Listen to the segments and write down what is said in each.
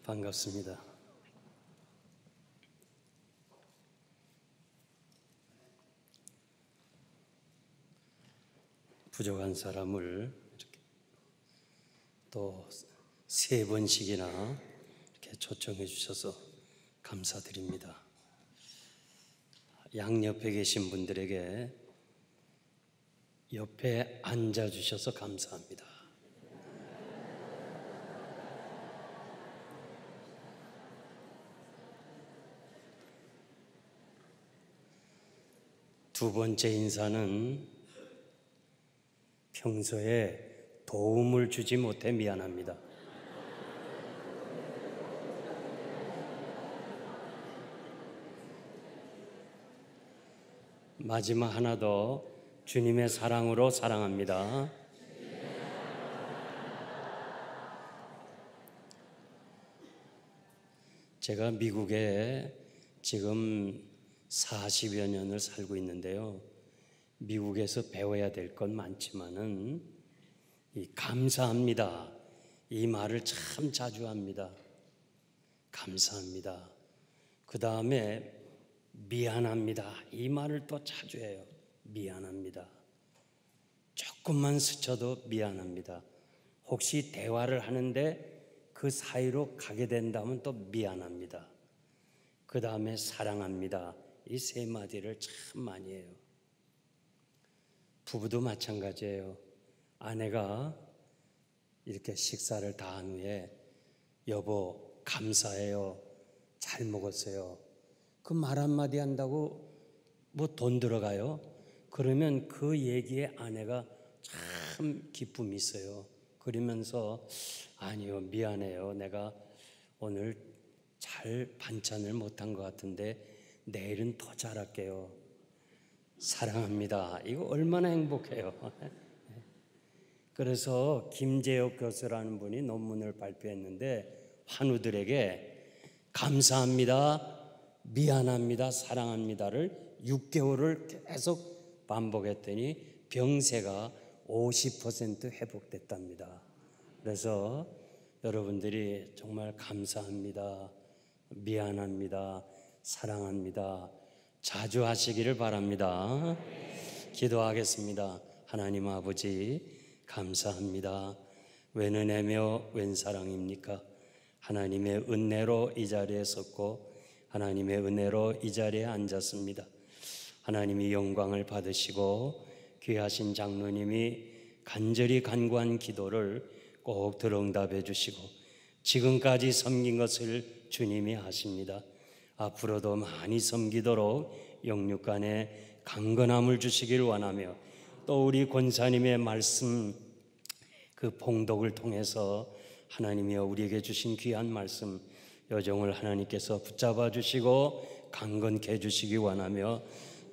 반갑습니다. 부족한 사람을 이렇게 또 3번씩이나 이렇게 초청해 주셔서 감사드립니다. 양옆에 계신 분들에게 옆에 앉아 주셔서 감사합니다. 두 번째 인사는 평소에 도움을 주지 못해 미안합니다. 마지막 하나 더, 주님의 사랑으로 사랑합니다. 제가 미국에 지금 40여 년을 살고 있는데요. 미국에서 배워야 될 건 많지만은 이 감사합니다, 이 말을 참 자주 합니다. 감사합니다. 그 다음에 미안합니다, 이 말을 또 자주 해요. 미안합니다. 조금만 스쳐도 미안합니다. 혹시 대화를 하는데 그 사이로 가게 된다면 또 미안합니다. 그 다음에 사랑합니다. 이 3마디를 참 많이 해요. 부부도 마찬가지예요. 아내가 이렇게 식사를 다 한 후에 여보 감사해요, 잘 먹었어요, 그 말 한마디 한다고 뭐 돈 들어가요? 그러면 그 얘기에 아내가 참 기쁨이 있어요. 그러면서 아니요, 미안해요, 내가 오늘 잘 반찬을 못한 것 같은데 내일은 더 잘할게요. 사랑합니다. 이거 얼마나 행복해요. 그래서 김재혁 교수라는 분이 논문을 발표했는데 환우들에게 감사합니다, 미안합니다, 사랑합니다를 6개월을 계속 반복했더니 병세가 50% 회복됐답니다. 그래서 여러분들이 정말 감사합니다, 미안합니다, 사랑합니다 자주 하시기를 바랍니다. 기도하겠습니다. 하나님 아버지 감사합니다. 웬 은혜며 웬 사랑입니까? 하나님의 은혜로 이 자리에 섰고 하나님의 은혜로 이 자리에 앉았습니다. 하나님이 영광을 받으시고 귀하신 장로님이 간절히 간구한 기도를 꼭 들응답해 주시고 지금까지 섬긴 것을 주님이 아십니다. 앞으로도 많이 섬기도록 영육간에 강건함을 주시길 원하며 또 우리 권사님의 말씀 그 봉독을 통해서 하나님이여 우리에게 주신 귀한 말씀 여정을 하나님께서 붙잡아 주시고 강건케 해주시기 원하며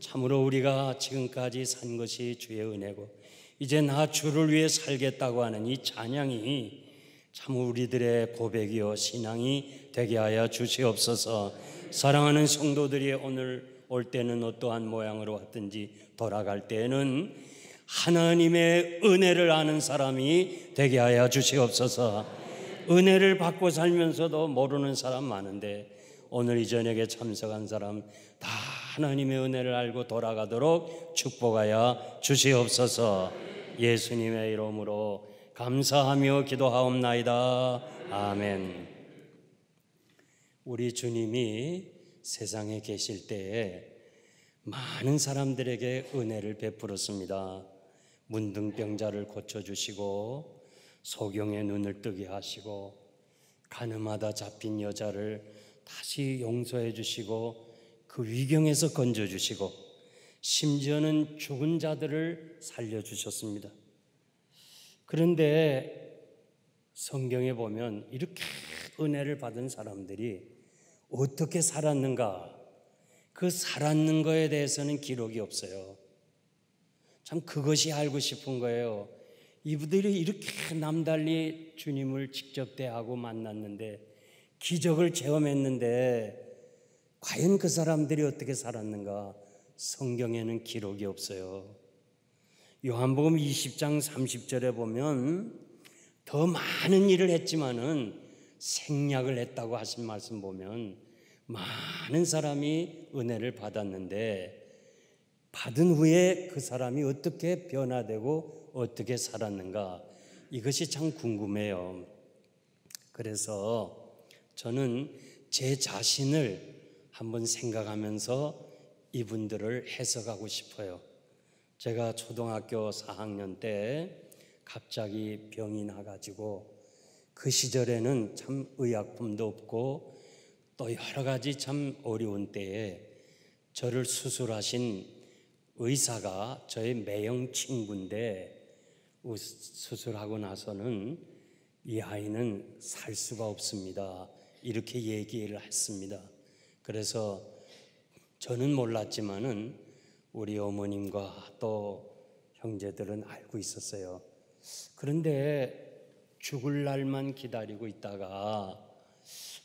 참으로 우리가 지금까지 산 것이 주의 은혜고 이제 나 주를 위해 살겠다고 하는 이 찬양이 참 우리들의 고백이요 신앙이 되게 하여 주시옵소서. 사랑하는 성도들이 오늘 올 때는 어떠한 모양으로 왔든지 돌아갈 때는 하나님의 은혜를 아는 사람이 되게 하여 주시옵소서. 은혜를 받고 살면서도 모르는 사람 많은데 오늘 이 저녁에 참석한 사람 다 하나님의 은혜를 알고 돌아가도록 축복하여 주시옵소서. 예수님의 이름으로 감사하며 기도하옵나이다. 아멘. 우리 주님이 세상에 계실 때에 많은 사람들에게 은혜를 베풀었습니다. 문둥병자를 고쳐주시고 소경의 눈을 뜨게 하시고 가늠하다 잡힌 여자를 다시 용서해 주시고 그 위경에서 건져주시고 심지어는 죽은 자들을 살려주셨습니다. 그런데 성경에 보면 이렇게 은혜를 받은 사람들이 어떻게 살았는가, 그 살았는 거에 대해서는 기록이 없어요. 참 그것이 알고 싶은 거예요. 이분들이 이렇게 남달리 주님을 직접 대하고 만났는데 기적을 체험했는데 과연 그 사람들이 어떻게 살았는가 성경에는 기록이 없어요. 요한복음 20장 30절에 보면 더 많은 일을 했지만은 생략을 했다고 하신 말씀 보면 많은 사람이 은혜를 받았는데 받은 후에 그 사람이 어떻게 변화되고 어떻게 살았는가, 이것이 참 궁금해요. 그래서 저는 제 자신을 한번 생각하면서 이분들을 해석하고 싶어요. 제가 초등학교 4학년 때 갑자기 병이 나가지고 그 시절에는 참 의약품도 없고 또 여러 가지 참 어려운 때에 저를 수술하신 의사가 저의 매형 친구인데, 수술하고 나서는 이 아이는 살 수가 없습니다, 이렇게 얘기를 했습니다. 그래서 저는 몰랐지만은 우리 어머님과 또 형제들은 알고 있었어요. 그런데 죽을 날만 기다리고 있다가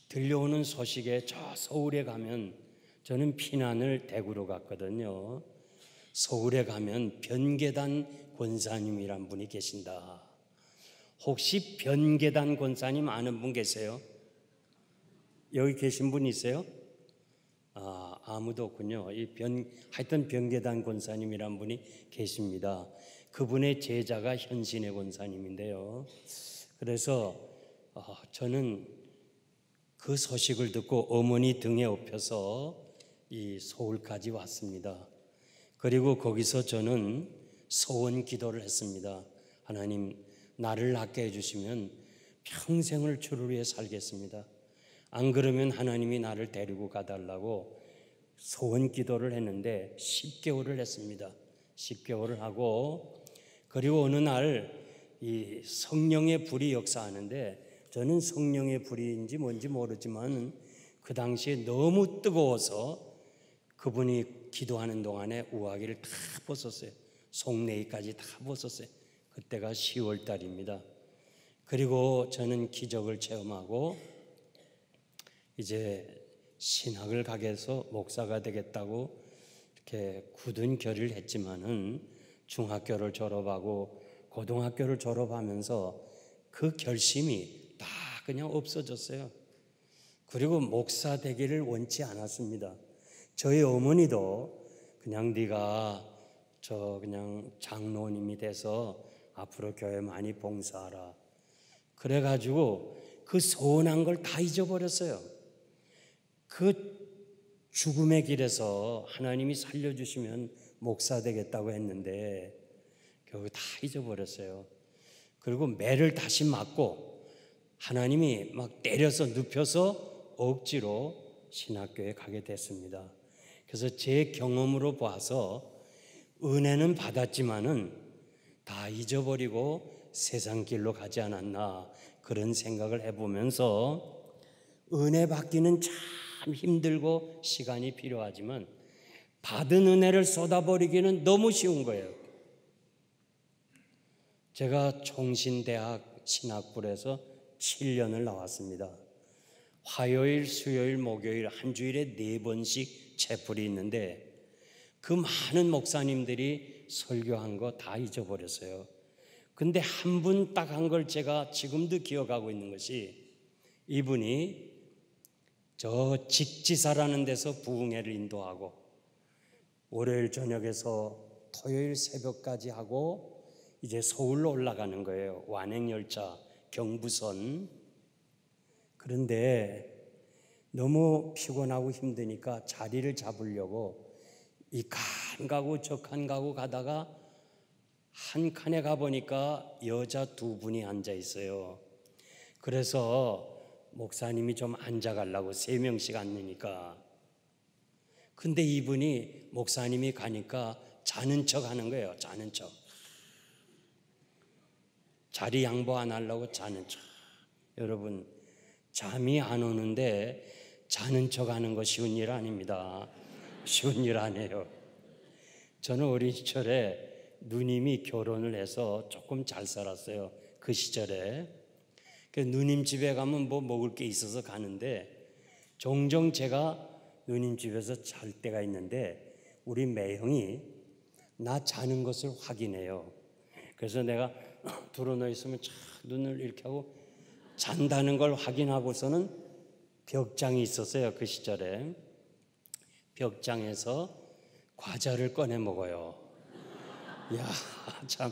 들려오는 소식에 저 서울에 가면, 저는 피난을 대구로 갔거든요. 서울에 가면 변계단 권사님이란 분이 계신다. 혹시 변계단 권사님 아는 분 계세요? 여기 계신 분 있어요? 아무도 없군요. 하여튼 변계단 권사님이란 분이 계십니다. 그분의 제자가 현신의 권사님인데요. 그래서 저는 그 소식을 듣고 어머니 등에 업혀서 이 서울까지 왔습니다. 그리고 거기서 저는 소원 기도를 했습니다. 하나님, 나를 낫게 해주시면 평생을 주를 위해 살겠습니다. 안 그러면 하나님이 나를 데리고 가달라고 소원 기도를 했는데 10개월을 했습니다. 10개월을 하고, 그리고 어느 날 이 성령의 불이 역사하는데, 저는 성령의 불인지 뭔지 모르지만 그 당시에 너무 뜨거워서 그분이 기도하는 동안에 우아기를 다 벗었어요. 속내기까지 다 벗었어요. 그때가 10월 달입니다. 그리고 저는 기적을 체험하고 이제 신학을 가게 해서 목사가 되겠다고 이렇게 굳은 결의를 했지만은 중학교를 졸업하고 고등학교를 졸업하면서 그 결심이 다 그냥 없어졌어요. 그리고 목사 되기를 원치 않았습니다. 저희 어머니도 그냥 네가 그냥 장로님이 돼서 앞으로 교회 많이 봉사하라, 그래가지고 그 소원한 걸 다 잊어버렸어요. 그 죽음의 길에서 하나님이 살려주시면 목사 되겠다고 했는데 결국 다 잊어버렸어요. 그리고 매를 다시 맞고 하나님이 막 때려서 눕혀서 억지로 신학교에 가게 됐습니다. 그래서 제 경험으로 봐서 은혜는 받았지만은 다 잊어버리고 세상 길로 가지 않았나, 그런 생각을 해보면서 은혜 받기는 참 힘들고 시간이 필요하지만 받은 은혜를 쏟아버리기는 너무 쉬운 거예요. 제가 총신대학 신학부에서 7년을 나왔습니다. 화요일, 수요일, 목요일 한 주일에 4번씩 채플이 있는데 그 많은 목사님들이 설교한 거 다 잊어버렸어요. 근데 한 분 딱 한 걸 제가 지금도 기억하고 있는 것이, 이분이 저 직지사라는 데서 부흥회를 인도하고 월요일 저녁에서 토요일 새벽까지 하고 이제 서울로 올라가는 거예요. 완행열차 경부선. 그런데 너무 피곤하고 힘드니까 자리를 잡으려고 이 칸 가고 저 칸 가고 가다가 한 칸에 가보니까 여자 2분이 앉아 있어요. 그래서 목사님이 좀 앉아가려고 3명씩 앉으니까, 근데 이분이 목사님이 가니까 자는 척 하는 거예요. 자는 척. 자리 양보 안 하려고 자는 척. 여러분, 잠이 안 오는데 자는 척 하는 거 쉬운 일 아닙니다. 쉬운 일 아니에요. 저는 어린 시절에 누님이 결혼을 해서 조금 잘 살았어요. 그 시절에. 누님 집에 가면 뭐 먹을 게 있어서 가는데 종종 제가 누님 집에서 잘 때가 있는데 우리 매형이 나 자는 것을 확인해요. 그래서 내가 드러누워 있으면 촥 눈을 이렇게 하고 잔다는 걸 확인하고서는 벽장이 있었어요. 그 시절에 벽장에서 과자를 꺼내 먹어요. 야, 참.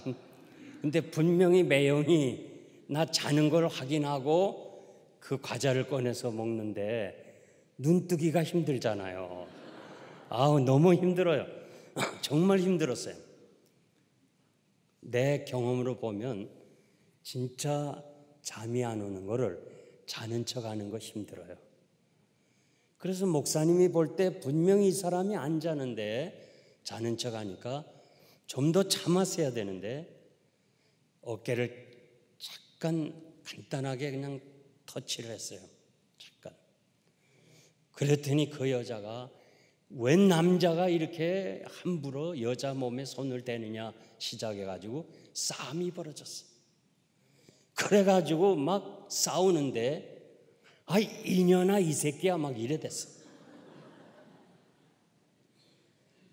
근데 분명히 매형이 나 자는 걸 확인하고 그 과자를 꺼내서 먹는데 눈뜨기가 힘들잖아요. 아우, 너무 힘들어요. 정말 힘들었어요. 내 경험으로 보면 진짜 잠이 안 오는 거를 자는 척 하는 거 힘들어요. 그래서 목사님이 볼 때 분명히 이 사람이 안 자는데 자는 척 하니까 좀 더 참았어야 되는데 어깨를 잠깐 간단하게 그냥 터치를 했어요. 잠깐. 그랬더니 그 여자가 웬 남자가 이렇게 함부로 여자 몸에 손을 대느냐 시작해가지고 싸움이 벌어졌어. 그래가지고 막 싸우는데 이년아 이 새끼야 막 이래 됐어.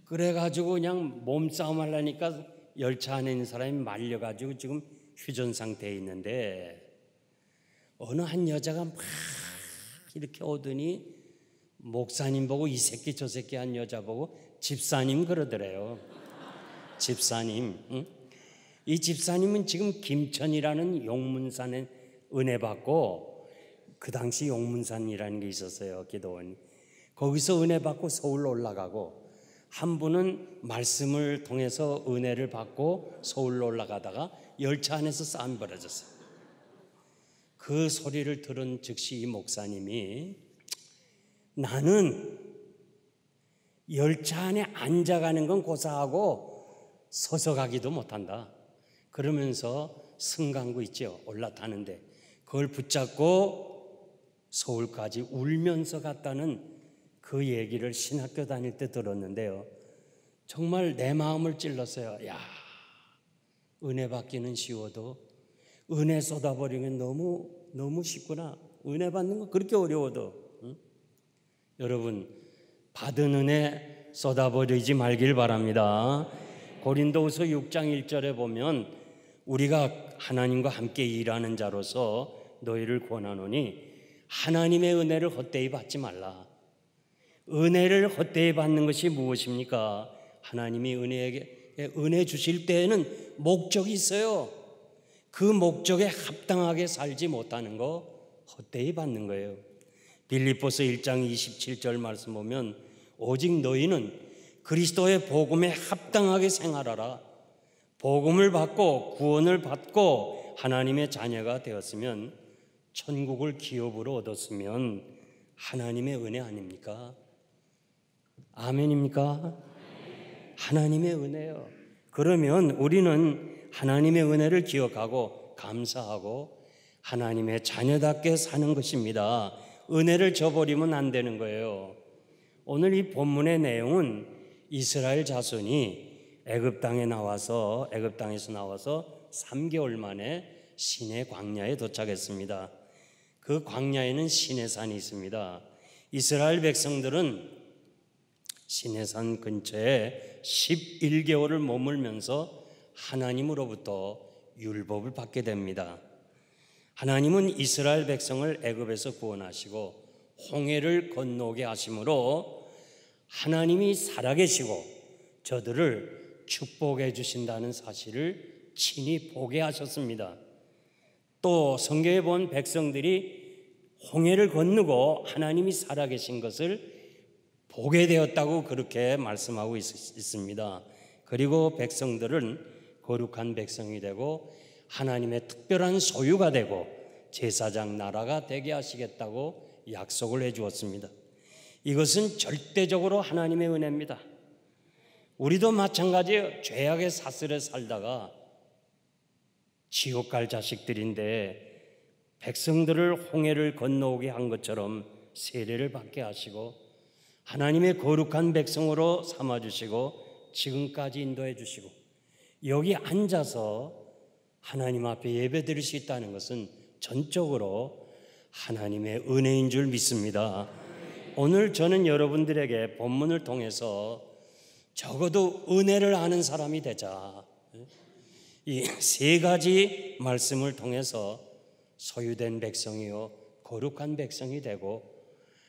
그래가지고 그냥 몸싸움 하려니까 열차 안에 있는 사람이 말려가지고 지금 휴전 상태에 있는데 어느 한 여자가 막 이렇게 오더니 목사님 보고 이 새끼 저 새끼 한 여자 보고 집사님 그러더래요. 집사님. 응? 이 집사님은 지금 김천이라는 용문산에 은혜 받고 그 당시 용문산이라는 게 있었어요. 기도원이. 거기서 은혜 받고 서울로 올라가고 한 분은 말씀을 통해서 은혜를 받고 서울로 올라가다가 열차 안에서 싸움이 벌어졌어요. 그 소리를 들은 즉시 이 목사님이 나는 열차 안에 앉아가는 건 고사하고 서서 가기도 못한다. 그러면서 승강구 있죠. 올라타는데 그걸 붙잡고 서울까지 울면서 갔다는 그 얘기를 신학교 다닐 때 들었는데요. 정말 내 마음을 찔렀어요. 야, 은혜 받기는 쉬워도 은혜 쏟아버리면 너무 쉽구나. 은혜 받는 거 그렇게 어려워도. 응? 여러분, 받은 은혜 쏟아버리지 말길 바랍니다. 고린도후서 6장 1절에 보면 우리가 하나님과 함께 일하는 자로서 너희를 권하노니 하나님의 은혜를 헛되이 받지 말라. 은혜를 헛되이 받는 것이 무엇입니까? 하나님이 은혜 주실 때에는 목적이 있어요. 그 목적에 합당하게 살지 못하는 거 헛되이 받는 거예요. 빌립보서 1장 27절 말씀 보면 오직 너희는 그리스도의 복음에 합당하게 생활하라. 복음을 받고 구원을 받고 하나님의 자녀가 되었으면 천국을 기업으로 얻었으면 하나님의 은혜 아닙니까? 아멘입니까? 하나님의 은혜요. 그러면 우리는 하나님의 은혜를 기억하고 감사하고 하나님의 자녀답게 사는 것입니다. 은혜를 저버리면 안 되는 거예요. 오늘 이 본문의 내용은 이스라엘 자손이 애굽 땅에서 나와서 3개월 만에 시내 광야에 도착했습니다. 그 광야에는 시내산이 있습니다. 이스라엘 백성들은 시내산 근처에 11개월을 머물면서 하나님으로부터 율법을 받게 됩니다. 하나님은 이스라엘 백성을 애굽에서 구원하시고 홍해를 건너게 하심으로 하나님이 살아계시고 저들을 축복해 주신다는 사실을 친히 보게 하셨습니다. 또 성경에 본 백성들이 홍해를 건너고 하나님이 살아계신 것을 보게 되었다고 그렇게 말씀하고 있습니다. 그리고 백성들은 거룩한 백성이 되고 하나님의 특별한 소유가 되고 제사장 나라가 되게 하시겠다고 약속을 해 주었습니다. 이것은 절대적으로 하나님의 은혜입니다. 우리도 마찬가지예요. 죄악의 사슬에 살다가 지옥 갈 자식들인데 백성들을 홍해를 건너오게 한 것처럼 세례를 받게 하시고 하나님의 거룩한 백성으로 삼아주시고 지금까지 인도해 주시고 여기 앉아서 하나님 앞에 예배 드릴 수 있다는 것은 전적으로 하나님의 은혜인 줄 믿습니다. 오늘 저는 여러분들에게 본문을 통해서 적어도 은혜를 아는 사람이 되자, 이 세 가지 말씀을 통해서 소유된 백성이요 거룩한 백성이 되고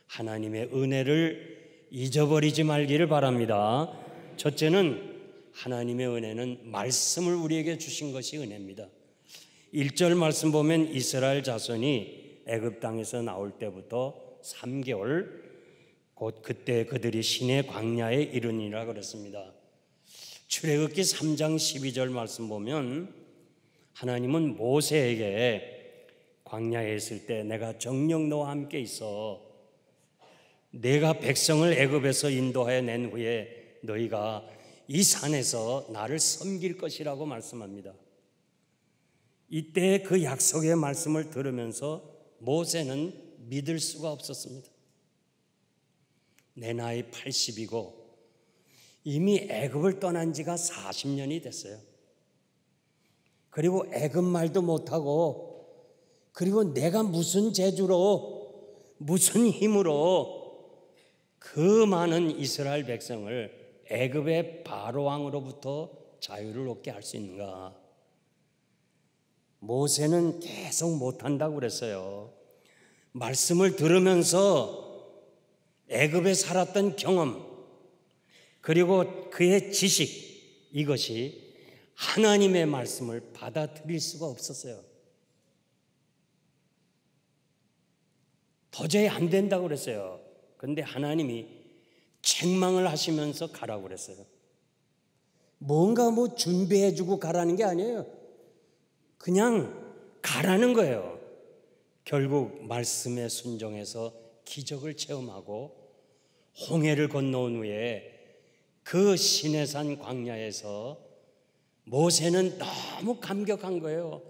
하나님의 은혜를 잊어버리지 말기를 바랍니다. 첫째는 하나님의 은혜는 말씀을 우리에게 주신 것이 은혜입니다. 1절 말씀 보면 이스라엘 자손이 애굽 땅에서 나올 때부터 3개월 곧 그때 그들이 신의 광야에 이르니라 그랬습니다. 출애굽기 3장 12절 말씀 보면 하나님은 모세에게 광야에 있을 때 내가 정녕 너와 함께 있어 내가 백성을 애굽에서 인도하여 낸 후에 너희가 이 산에서 나를 섬길 것이라고 말씀합니다. 이때 그 약속의 말씀을 들으면서 모세는 믿을 수가 없었습니다. 내 나이 80이고 이미 애굽을 떠난 지가 40년이 됐어요. 그리고 애굽 말도 못하고 그리고 내가 무슨 재주로 무슨 힘으로 그 많은 이스라엘 백성을 애굽의 바로 왕으로부터 자유를 얻게 할 수 있는가? 모세는 계속 못한다고 그랬어요. 말씀을 들으면서 애굽에 살았던 경험 그리고 그의 지식 이것이 하나님의 말씀을 받아들일 수가 없었어요. 도저히 안 된다고 그랬어요. 그런데 하나님이 책망을 하시면서 가라고 그랬어요. 뭔가 준비해주고 가라는 게 아니에요. 그냥 가라는 거예요. 결국 말씀에 순종해서 기적을 체험하고 홍해를 건너온 후에 그 시내산 광야에서 모세는 너무 감격한 거예요.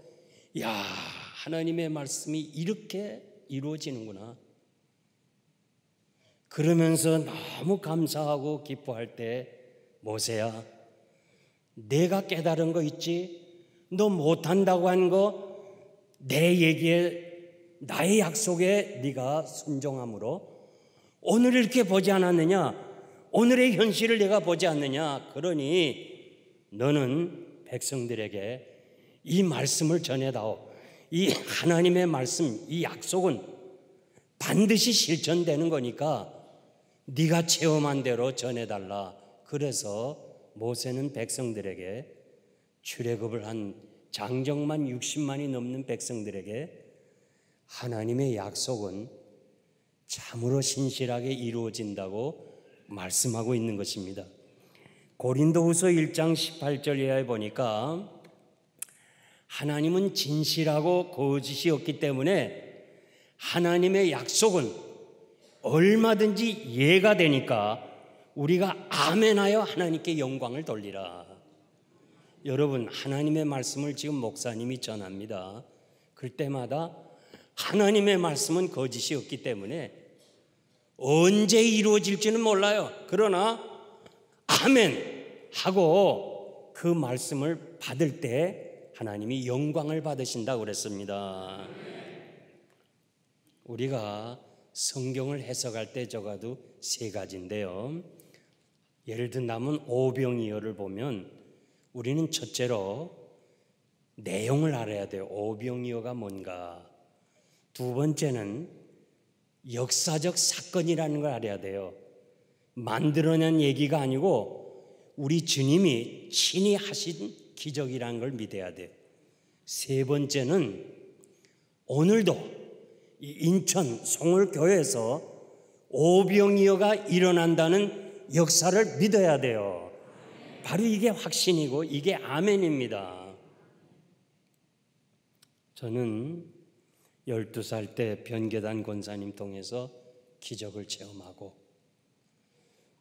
야, 하나님의 말씀이 이렇게 이루어지는구나. 그러면서 너무 감사하고 기뻐할 때 모세야, 내가 깨달은 거 있지? 너 못한다고 한 거 내 얘기에 나의 약속에 네가 순종함으로 오늘 이렇게 보지 않았느냐? 오늘의 현실을 내가 보지 않느냐? 그러니 너는 백성들에게 이 말씀을 전해다오. 이 하나님의 말씀, 이 약속은 반드시 실천되는 거니까 네가 체험한 대로 전해달라. 그래서 모세는 백성들에게 출애굽을 한 장정만 60만이 넘는 백성들에게 하나님의 약속은 참으로 신실하게 이루어진다고 말씀하고 있는 것입니다. 고린도후서 1장 18절 이하에 보니까 하나님은 진실하고 거짓이 없기 때문에 하나님의 약속은 얼마든지 이해가 되니까 우리가 아멘하여 하나님께 영광을 돌리라. 여러분, 하나님의 말씀을 지금 목사님이 전합니다. 그럴 때마다 하나님의 말씀은 거짓이 없기 때문에 언제 이루어질지는 몰라요. 그러나 아멘 하고 그 말씀을 받을 때 하나님이 영광을 받으신다고 그랬습니다. 우리가 성경을 해석할 때 적어도 3가지인데요. 예를 든다면 오병이어를 보면 우리는 첫째로 내용을 알아야 돼요. 오병이어가 뭔가. 두 번째는 역사적 사건이라는 걸 알아야 돼요. 만들어낸 얘기가 아니고 우리 주님이 친히 하신 기적이라는 걸 믿어야 돼요. 세 번째는 오늘도 인천 송울교회에서 오병이어가 일어난다는 역사를 믿어야 돼요. 바로 이게 확신이고 이게 아멘입니다. 저는 12살 때 변계단 권사님 통해서 기적을 체험하고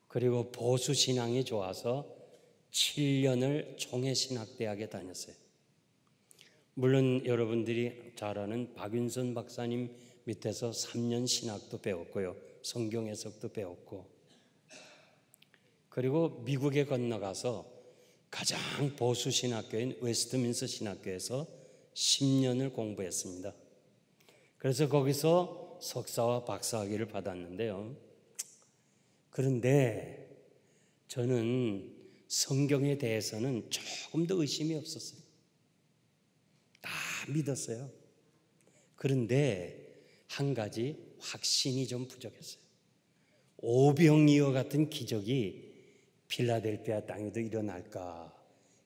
그리고 보수신앙이 좋아서 7년을 총회신학대학에 다녔어요. 물론 여러분들이 잘 아는 박윤선 박사님 밑에서 3년 신학도 배웠고요. 성경 해석도 배웠고 그리고 미국에 건너가서 가장 보수 신학교인 웨스트민스터 신학교에서 10년을 공부했습니다. 그래서 거기서 석사와 박사학위를 받았는데요. 그런데 저는 성경에 대해서는 조금 더 의심이 없었어요. 다 믿었어요. 그런데 한 가지 확신이 좀 부족했어요. 오병이어 같은 기적이 필라델피아 땅에도 일어날까?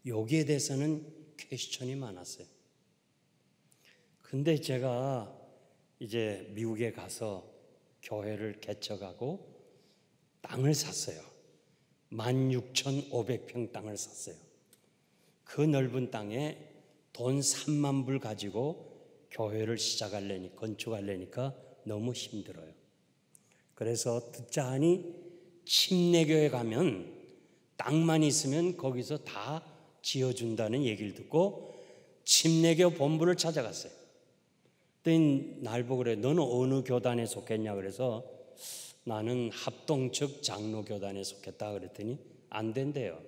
여기에 대해서는 퀘스천이 많았어요. 근데 제가 이제 미국에 가서 교회를 개척하고 땅을 샀어요. 16,500평 땅을 샀어요. 그 넓은 땅에 돈 3만 불 가지고 교회를 건축하려니까 너무 힘들어요. 그래서 듣자 하니 침례교회 가면 땅만 있으면 거기서 다 지어준다는 얘기를 듣고 침례교 본부를 찾아갔어요. 그랬더니 날 보고 그래, 너는 어느 교단에 속했냐? 그래서 나는 합동측 장로교단에 속했다 그랬더니 안 된대요.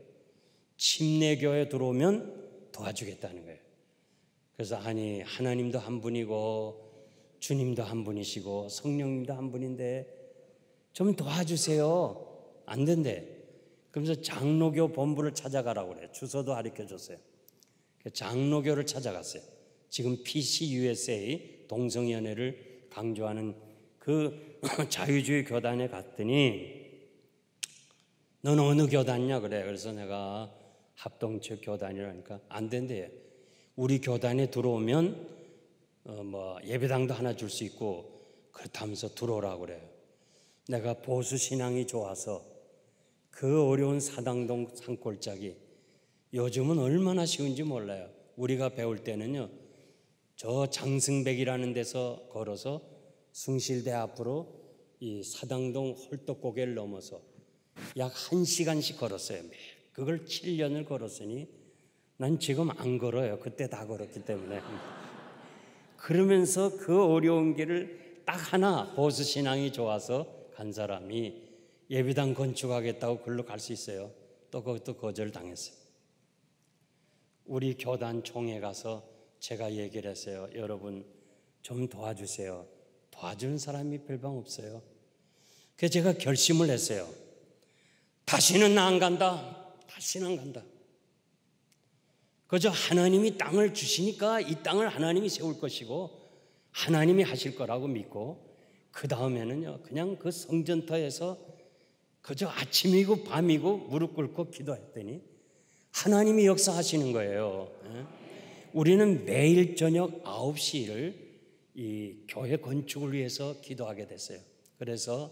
침례교회 들어오면 도와주겠다는 거예요. 그래서 아니, 하나님도 한 분이고 주님도 한 분이시고 성령님도 한 분인데 좀 도와주세요. 안 된대. 그러면서 장로교 본부를 찾아가라고 그래요. 주소도 가르쳐줬어요. 장로교를 찾아갔어요. 지금 PCUSA 동성연애를 강조하는 그 자유주의 교단에 갔더니 넌 어느 교단이냐 그래. 그래서 내가 합동측 교단이라니까 안 된대요. 우리 교단에 들어오면 예배당도 하나 줄 수 있고 그렇다면서 들어오라고 그래요. 내가 보수 신앙이 좋아서 그 어려운 사당동 산골짜기, 요즘은 얼마나 쉬운지 몰라요. 우리가 배울 때는요, 저 장승백이라는 데서 걸어서 숭실대 앞으로 이 사당동 홀떡고개를 넘어서 약 1시간씩 걸었어요. 매일. 그걸 7년을 걸었으니 난 지금 안 걸어요. 그때 다 걸었기 때문에. 그러면서 그 어려운 길을 딱 하나 보수 신앙이 좋아서 간 사람이 예배당 건축하겠다고 글로 갈 수 있어요. 또 그것도 거절당했어요. 우리 교단 총회 가서 제가 얘기를 했어요. 여러분 좀 도와주세요. 도와주는 사람이 별방 없어요. 그래서 제가 결심을 했어요. 다시는 나 안 간다. 다시는 안 간다. 그저 하나님이 땅을 주시니까 이 땅을 하나님이 세울 것이고 하나님이 하실 거라고 믿고 그 다음에는요 그냥 그 성전터에서 그저 아침이고 밤이고 무릎 꿇고 기도했더니 하나님이 역사하시는 거예요. 우리는 매일 저녁 9시를 이 교회 건축을 위해서 기도하게 됐어요. 그래서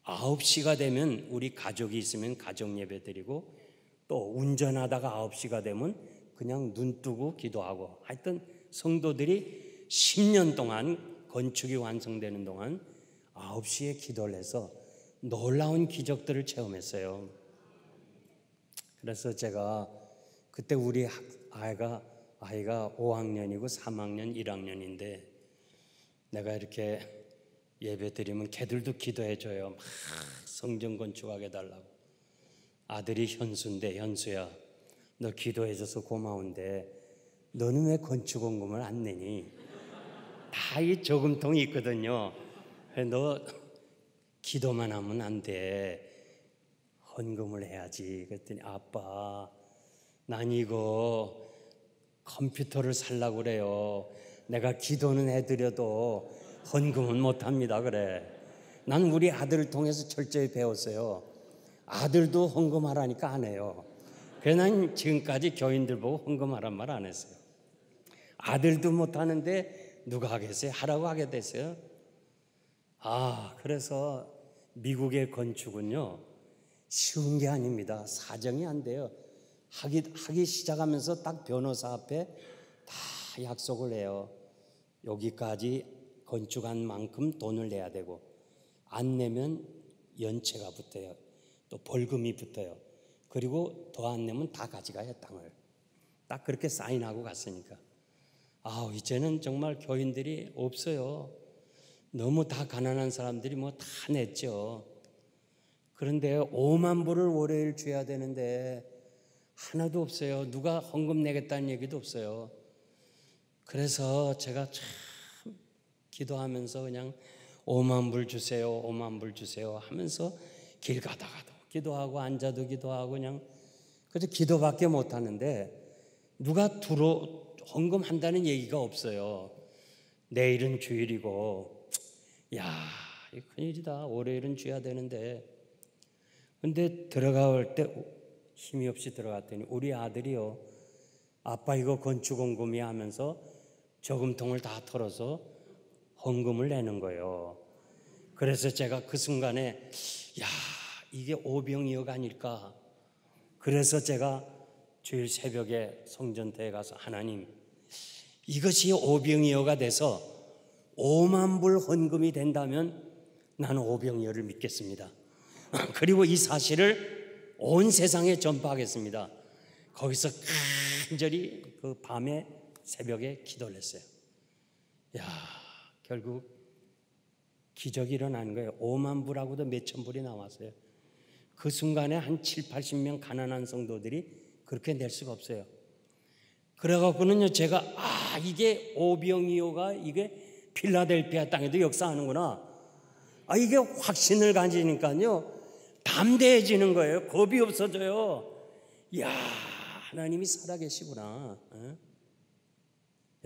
9시가 되면 우리 가족이 있으면 가족 예배 드리고 또 운전하다가 9시가 되면 그냥 눈 뜨고 기도하고 하여튼 성도들이 10년 동안 건축이 완성되는 동안 9시에 기도를 해서 놀라운 기적들을 체험했어요. 그래서 제가 그때 우리 아이가 5학년이고 3학년, 1학년인데 내가 이렇게 예배 드리면 걔들도 기도해 줘요. 막 성전 건축하게 달라고. 아들이 현수인데 현수야 너 기도해 줘서 고마운데 너는 왜 건축원금을 안 내니? 다 이 저금통이 있거든요. 너 기도만 하면 안 돼. 헌금을 해야지. 그랬더니 아빠 난 이거 컴퓨터를 살라고 그래요. 내가 기도는 해드려도 헌금은 못합니다. 그래. 난 우리 아들을 통해서 철저히 배웠어요. 아들도 헌금하라니까 안 해요. 그래서 난 지금까지 교인들 보고 헌금하란 말 안 했어요. 아들도 못하는데 누가 하겠어요? 하라고 하게 됐어요. 그래서 미국의 건축은요 쉬운 게 아닙니다. 사정이 안 돼요. 하기 시작하면서 딱 변호사 앞에 다 약속을 해요. 여기까지 건축한 만큼 돈을 내야 되고 안 내면 연체가 붙어요. 또 벌금이 붙어요. 그리고 더 안 내면 다 가져가요. 땅을. 딱 그렇게 사인하고 갔으니까 이제는 정말 교인들이 없어요. 너무 다 가난한 사람들이 다 냈죠. 그런데 5만 불을 월요일 줘야 되는데 하나도 없어요. 누가 헌금 내겠다는 얘기도 없어요. 그래서 제가 참 기도하면서 그냥 5만 불 주세요, 5만 불 주세요 하면서 길 가다가도 기도하고 앉아도 기도하고 그냥 그래서 기도밖에 못하는데 누가 헌금한다는 얘기가 없어요. 내일은 주일이고, 야, 이거 큰일이다. 월요일은 쥐야 되는데. 근데 들어갈 때 힘이 없이 들어갔더니 우리 아들이요, 아빠 이거 건축원금이 하면서 저금통을 다 털어서 헌금을 내는 거예요. 그래서 제가 그 순간에 야, 이게 오병이어가 아닐까. 그래서 제가 주일 새벽에 성전대에 가서 하나님, 이것이 오병이어가 돼서 5만 불 헌금이 된다면 나는 오병이어를 믿겠습니다. 그리고 이 사실을 온 세상에 전파하겠습니다. 거기서 간절히 그 밤에 새벽에 기도를 했어요. 야, 결국 기적이 일어난 거예요. 5만 불하고도 몇천 불이 나왔어요. 그 순간에 한 7, 80명 가난한 성도들이 그렇게 낼 수가 없어요. 그래갖고는요, 제가 이게 오병이어가 이게 필라델피아 땅에도 역사하는구나. 이게 확신을 가지니까요, 담대해지는 거예요. 겁이 없어져요. 야, 하나님이 살아계시구나.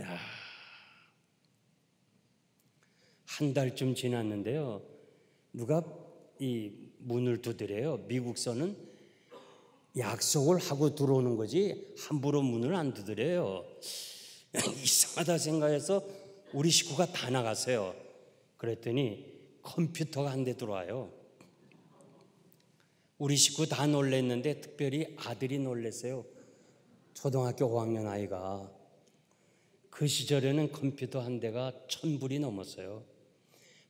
야, 한 달쯤 지났는데요, 누가 이 문을 두드려요. 미국서는 약속을 하고 들어오는 거지 함부로 문을 안 두드려요. 이상하다 생각해서 우리 식구가 다 나갔어요. 그랬더니 컴퓨터가 한 대 들어와요. 우리 식구 다 놀랬는데 특별히 아들이 놀랬어요. 초등학교 5학년 아이가. 그 시절에는 컴퓨터 한 대가 1,000불이 넘었어요.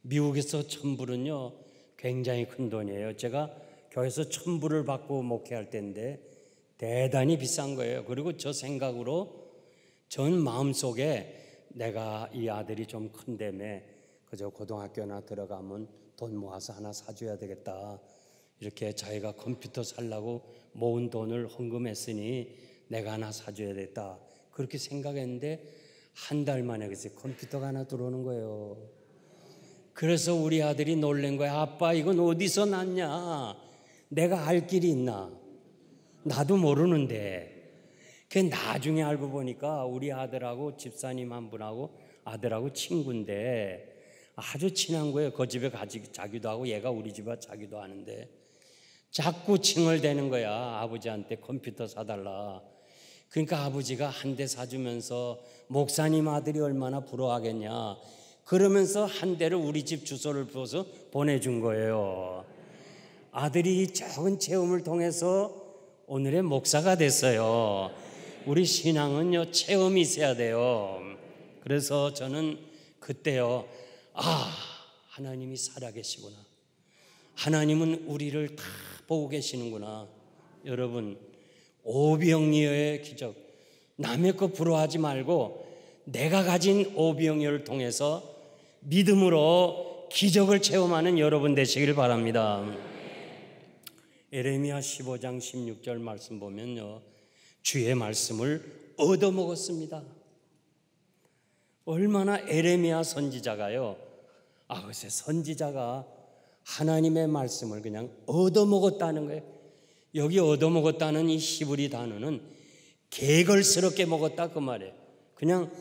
미국에서 1,000불은요 굉장히 큰 돈이에요. 제가 교회에서 1,000불을 받고 목회할 때인데 대단히 비싼 거예요. 그리고 저 생각으로 전 마음속에 내가 이 아들이 좀 큰다며 그저 고등학교나 들어가면 돈 모아서 하나 사줘야 되겠다. 이렇게 자기가 컴퓨터 살라고 모은 돈을 헌금했으니 내가 하나 사줘야 되겠다. 그렇게 생각했는데 한 달 만에 글쎄 컴퓨터가 하나 들어오는 거예요. 그래서 우리 아들이 놀란 거야. 아빠 이건 어디서 났냐? 내가 알 길이 있나? 나도 모르는데. 그 나중에 알고 보니까 우리 아들하고 집사님 한 분하고 아들하고 친구인데 아주 친한 거예요. 그 집에 자기도 하고 얘가 우리 집에 자기도 하는데 자꾸 칭얼대는 거야. 아버지한테 컴퓨터 사달라. 그러니까 아버지가 한 대 사주면서 목사님 아들이 얼마나 부러워하겠냐. 그러면서 한 대를 우리 집 주소를 부어서 보내준 거예요. 아들이 적은 체험을 통해서 오늘의 목사가 됐어요. 우리 신앙은요 체험이 있어야 돼요. 그래서 저는 그때요, 하나님이 살아계시구나. 하나님은 우리를 다 보고 계시는구나. 여러분, 오병이어의 기적, 남의 거 부러워하지 말고 내가 가진 오병이어를 통해서 믿음으로 기적을 체험하는 여러분 되시길 바랍니다. 에레미야 15장 16절 말씀 보면요, 주의 말씀을 얻어먹었습니다. 얼마나 에레미야 선지자가요, 글쎄 선지자가 하나님의 말씀을 그냥 얻어먹었다는 거예요. 여기 얻어먹었다는 이 히브리 단어는 개걸스럽게 먹었다 그 말이에요. 그냥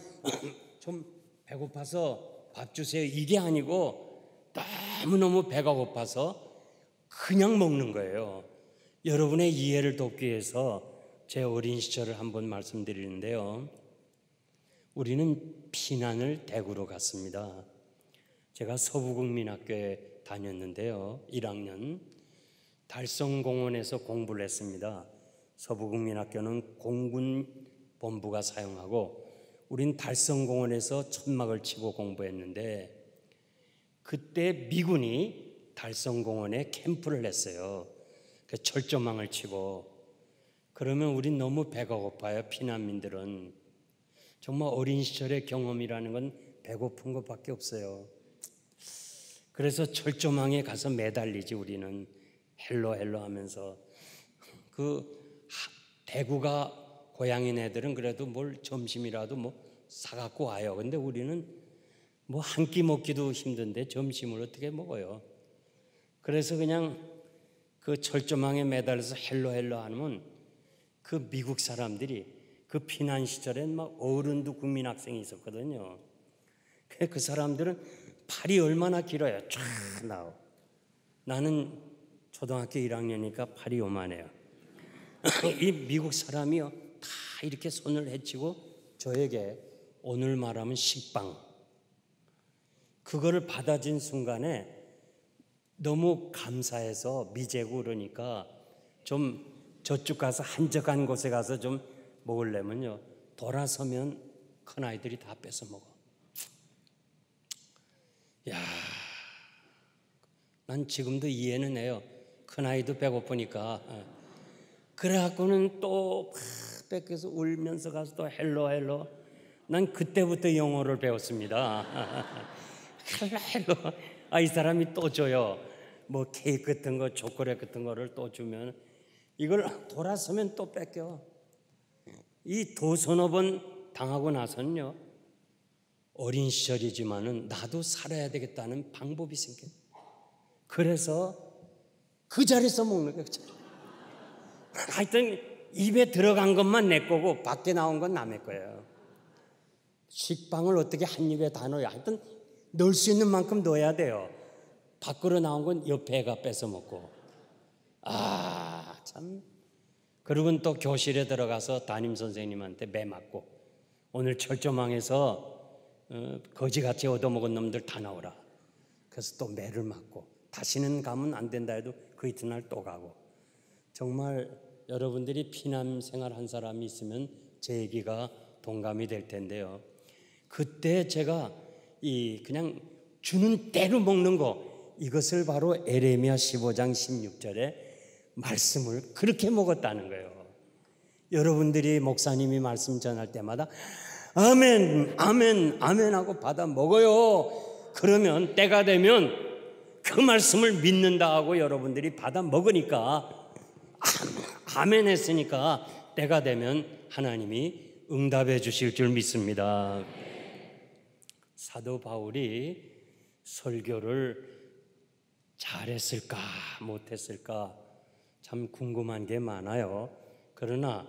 좀 배고파서 밥 주세요 이게 아니고 너무너무 배가 고파서 그냥 먹는 거예요. 여러분의 이해를 돕기 위해서 제 어린 시절을 한번 말씀드리는데요, 우리는 피난을 대구로 갔습니다. 제가 서부국민학교에 다녔는데요, 1학년 달성공원에서 공부를 했습니다. 서부국민학교는 공군 본부가 사용하고 우린 달성공원에서 천막을 치고 공부했는데 그때 미군이 달성공원에 캠프를 했어요. 철조망을 치고. 그러면 우린 너무 배가 고파요. 피난민들은 정말 어린 시절의 경험이라는 건 배고픈 것밖에 없어요. 그래서 철조망에 가서 매달리지. 우리는 헬로 하면서. 대구가 고향인 애들은 그래도 뭘 점심이라도 사갖고 와요. 근데 우리는 한 끼 먹기도 힘든데 점심을 어떻게 먹어요? 그래서 그냥 그 철조망에 매달려서 헬로 하면 그 미국 사람들이 그 피난 시절엔 어른도 국민학생이 있었거든요. 그 사람들은 팔이 얼마나 길어요. 쫙 나오고. 나는 초등학교 1학년이니까 팔이 요만해요. 이 미국 사람이요, 다 이렇게 손을 헤치고 저에게 오늘 말하면 식빵, 그거를 받아준 순간에 너무 감사해서 미제고 그러니까 좀 저쪽 가서 한적한 곳에 가서 좀 먹으려면요, 돌아서면 큰아이들이 다 뺏어 먹어. 야, 난 지금도 이해는 해요. 큰아이도 배고프니까. 그래갖고는 또 뺏겨서 울면서 가서 또 헬로 헬로. 난 그때부터 영어를 배웠습니다. 헬로 헬로. 이 사람이 또 줘요. 뭐 케이크 같은 거, 초콜릿 같은 거를 또 주면 이걸 돌아서면 또 뺏겨. 이 도서너 번 당하고 나서는요, 어린 시절이지만은 나도 살아야 되겠다는 방법이 생겨. 그래서 그 자리에서 먹는 거예요. 하여튼 입에 들어간 것만 내 거고 밖에 나온 건 남의 거예요. 식빵을 어떻게 한 입에 다 넣어요? 하여튼 넣을 수 있는 만큼 넣어야 돼요. 밖으로 나온 건 옆에 애가 뺏어 먹고. 참. 그리고는 또 교실에 들어가서 담임 선생님한테 매 맞고, 오늘 철조망에서 거지같이 얻어먹은 놈들 다 나오라. 그래서 또 매를 맞고, 다시는 가면 안 된다 해도 그 이튿날 또 가고. 정말 여러분들이 피난 생활 한 사람이 있으면 제 얘기가 동감이 될 텐데요. 그때 제가 그냥 주는 대로 먹는 거, 이것을 바로 에레미야 15장 16절에 말씀을 그렇게 먹었다는 거예요. 여러분들이 목사님이 말씀 전할 때마다 아멘, 아멘, 아멘 하고 받아 먹어요. 그러면 때가 되면 그 말씀을 믿는다 하고 여러분들이 받아 먹으니까, 아멘 했으니까 때가 되면 하나님이 응답해 주실 줄 믿습니다. 사도 바울이 설교를 잘했을까 못했을까 참 궁금한 게 많아요. 그러나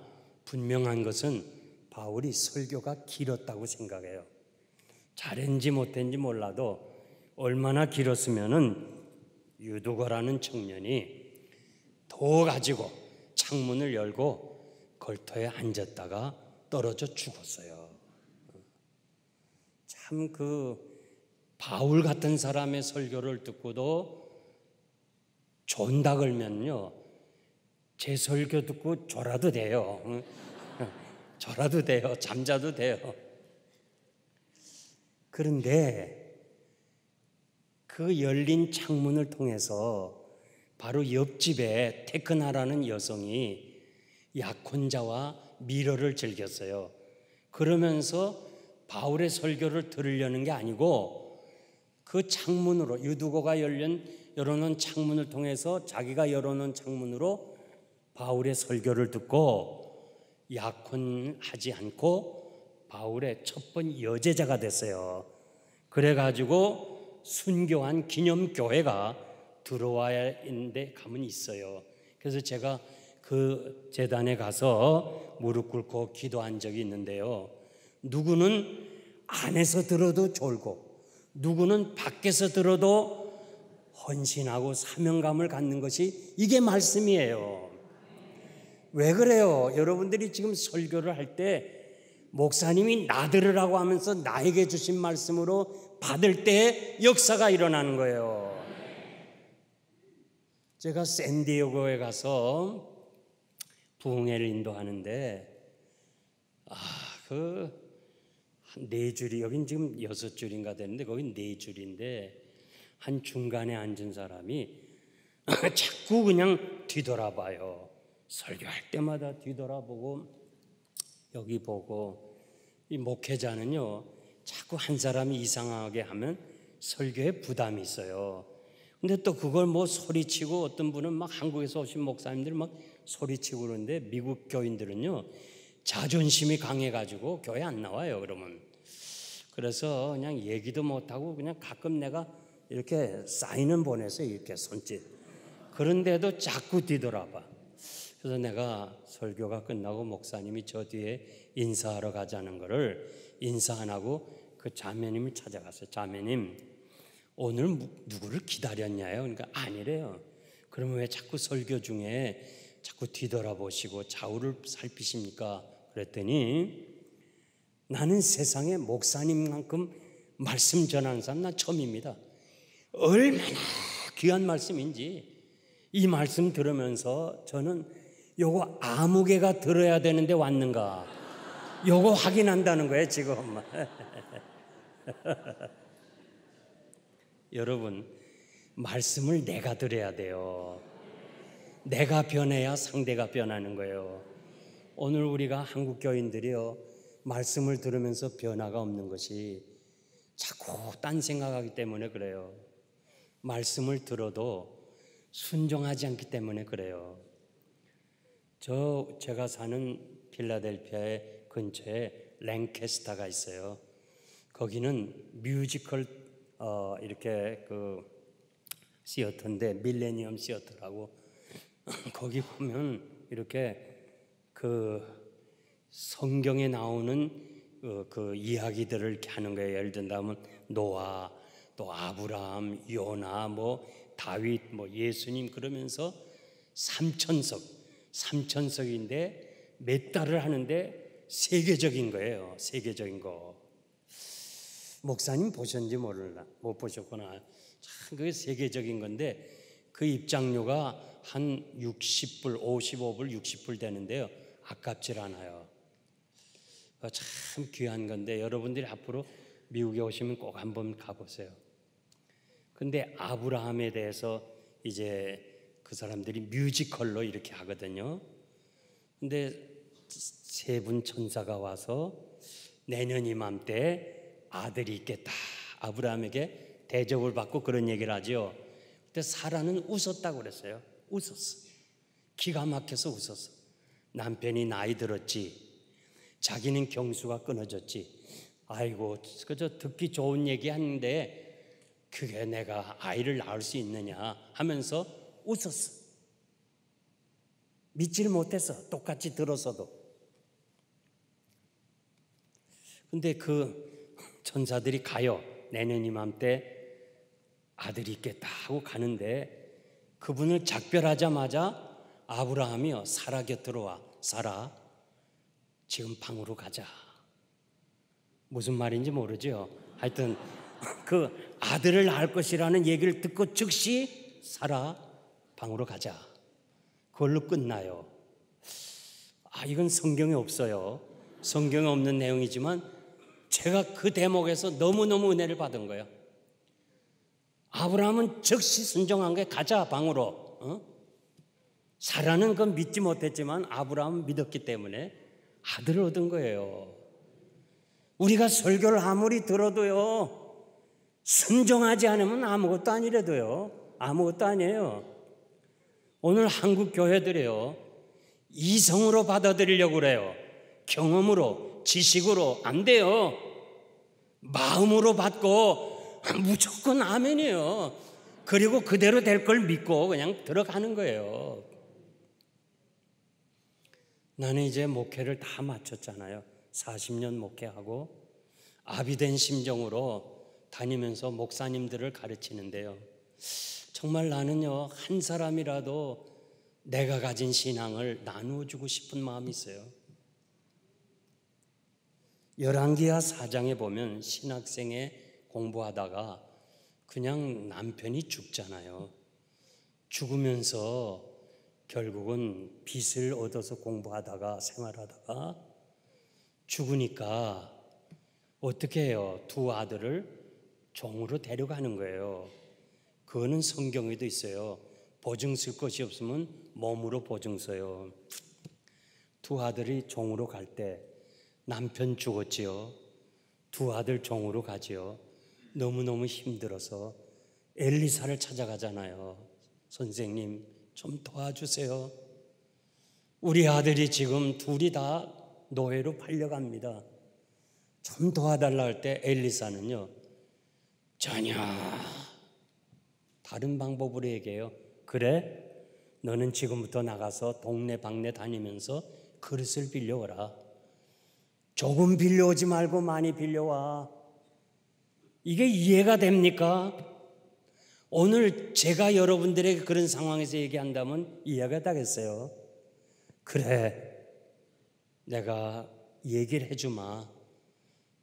분명한 것은 바울이 설교가 길었다고 생각해요. 잘했는지 못했는지 몰라도 얼마나 길었으면은 유두거라는 청년이 도 가지고 창문을 열고 걸터에 앉았다가 떨어져 죽었어요. 참 바울 같은 사람의 설교를 듣고도 존다 걸면요, 제 설교 듣고 졸아도 돼요. 졸아도 돼요. 잠자도 돼요. 그런데 그 열린 창문을 통해서 바로 옆집에 테크나라는 여성이 약혼자와 미러를 즐겼어요. 그러면서 바울의 설교를 들으려는 게 아니고 그 창문으로, 유두고가 열어놓은 창문을 통해서, 자기가 열어놓은 창문으로 바울의 설교를 듣고 약혼하지 않고 바울의 첫 번 여제자가 됐어요. 그래가지고 순교한 기념교회가 들어와야 있는데 가면 있어요. 그래서 제가 그 재단에 가서 무릎 꿇고 기도한 적이 있는데요, 누구는 안에서 들어도 졸고 누구는 밖에서 들어도 헌신하고 사명감을 갖는 것이 이게 말씀이에요. 왜 그래요? 여러분들이 지금 설교를 할 때 목사님이 나 들으라고 하면서 나에게 주신 말씀으로 받을 때 역사가 일어나는 거예요. 제가 샌디에고에 가서 부흥회를 인도하는데 한 4줄이, 여긴 지금 6줄인가 되는데 거긴 4줄인데 한 중간에 앉은 사람이 자꾸 그냥 뒤돌아봐요. 설교할 때마다 뒤돌아보고 여기 보고. 이 목회자는요, 자꾸 한 사람이 이상하게 하면 설교에 부담이 있어요. 근데 또 그걸 뭐 소리치고, 어떤 분은 막 한국에서 오신 목사님들 막 소리치고 그러는데 미국 교인들은요 자존심이 강해가지고 교회 안 나와요. 그러면 그래서 그냥 얘기도 못하고 그냥 가끔 내가 이렇게 사인은 보내서 이렇게 손짓, 그런데도 자꾸 뒤돌아봐. 그래서 내가 설교가 끝나고 목사님이 저 뒤에 인사하러 가자는 거를 인사 안 하고 그 자매님을 찾아갔어요. 자매님, 오늘 누구를 기다렸냐요? 그러니까 아니래요. 그러면 왜 자꾸 설교 중에 자꾸 뒤돌아보시고 좌우를 살피십니까? 그랬더니 나는 세상에 목사님만큼 말씀 전하는 사람 난 처음입니다. 얼마나 귀한 말씀인지 이 말씀 들으면서 저는 요거 아무 개가 들어야 되는데 왔는가 요거 확인한다는 거예요 지금. 여러분, 말씀을 내가 들어야 돼요. 내가 변해야 상대가 변하는 거예요. 오늘 우리가 한국 교인들이요, 말씀을 들으면서 변화가 없는 것이 자꾸 딴 생각하기 때문에 그래요. 말씀을 들어도 순종하지 않기 때문에 그래요. 제가 사는 필라델피아의 근처에 랭캐스터가 있어요. 거기는 뮤지컬 이렇게 그 시어터인데 밀레니엄 시어터라고 거기 보면 이렇게 그 성경에 나오는 그 이야기들을 이렇게 하는 거예요. 예를 든다면 노아, 또 아브라함, 요나, 뭐 다윗, 뭐 예수님 그러면서 삼천석인데 몇 달을 하는데 세계적인 거예요. 세계적인 거. 목사님 보셨는지 몰라. 못 보셨구나. 참 그게 세계적인 건데 그 입장료가 한 60불, 55불, 60불 되는데요. 아깝질 않아요. 참 귀한 건데 여러분들이 앞으로 미국에 오시면 꼭 한번 가보세요. 근데 아브라함에 대해서 이제 그 사람들이 뮤지컬로 이렇게 하거든요. 근데 세 분 천사가 와서 내년 이맘때 아들이 있겠다. 아브라함에게 대접을 받고 그런 얘기를 하죠. 근데 사라는 웃었다고 그랬어요. 웃었어. 기가 막혀서 웃었어. 남편이 나이 들었지. 자기는 경수가 끊어졌지. 아이고, 그저 듣기 좋은 얘기 하는데 그게 내가 아이를 낳을 수 있느냐 하면서 웃었어. 믿지를 못했어. 똑같이 들었어도. 근데 그 천사들이 가요. 내년 이맘때 아들이 있겠다 하고 가는데 그분을 작별하자마자 아브라함이요, 사라 곁으로 와. 사라, 지금 방으로 가자. 무슨 말인지 모르죠. 하여튼 그 아들을 낳을 것이라는 얘기를 듣고 즉시 사라, 방으로 가자. 그걸로 끝나요. 이건 성경에 없어요. 성경에 없는 내용이지만 제가 그 대목에서 너무너무 은혜를 받은 거예요. 아브라함은 즉시 순종한 거예요. 가자, 방으로. 사라는 그건 믿지 못했지만 아브라함은 믿었기 때문에 아들을 얻은 거예요. 우리가 설교를 아무리 들어도요, 순종하지 않으면 아무것도 아니래도요, 아무것도 아니에요. 오늘 한국 교회들이요, 이성으로 받아들이려고 그래요. 경험으로, 지식으로 안 돼요. 마음으로 받고 무조건 아멘이에요. 그리고 그대로 될 걸 믿고 그냥 들어가는 거예요. 나는 이제 목회를 다 마쳤잖아요. 40년 목회하고 아비된 심정으로 다니면서 목사님들을 가르치는데요. 정말 나는요, 한 사람이라도 내가 가진 신앙을 나누어주고 싶은 마음이 있어요. 열왕기하 4장에 보면 신학생에 공부하다가 그냥 남편이 죽잖아요. 죽으면서 결국은 빚을 얻어서 공부하다가 생활하다가 죽으니까 어떻게 해요? 두 아들을 종으로 데려가는 거예요. 그거는 성경에도 있어요. 보증 쓸 것이 없으면 몸으로 보증 써요. 두 아들이 종으로 갈 때 남편 죽었지요. 두 아들 종으로 가지요. 너무너무 힘들어서 엘리사를 찾아가잖아요. 선생님 좀 도와주세요. 우리 아들이 지금 둘이 다 노예로 팔려갑니다. 좀 도와달라 할 때 엘리사는요, 전혀 다른 방법으로 얘기해요. 그래? 너는 지금부터 나가서 동네 방네 다니면서 그릇을 빌려오라. 조금 빌려오지 말고 많이 빌려와. 이게 이해가 됩니까? 오늘 제가 여러분들에게 그런 상황에서 얘기한다면 이해가 되겠어요? 그래, 내가 얘기를 해주마.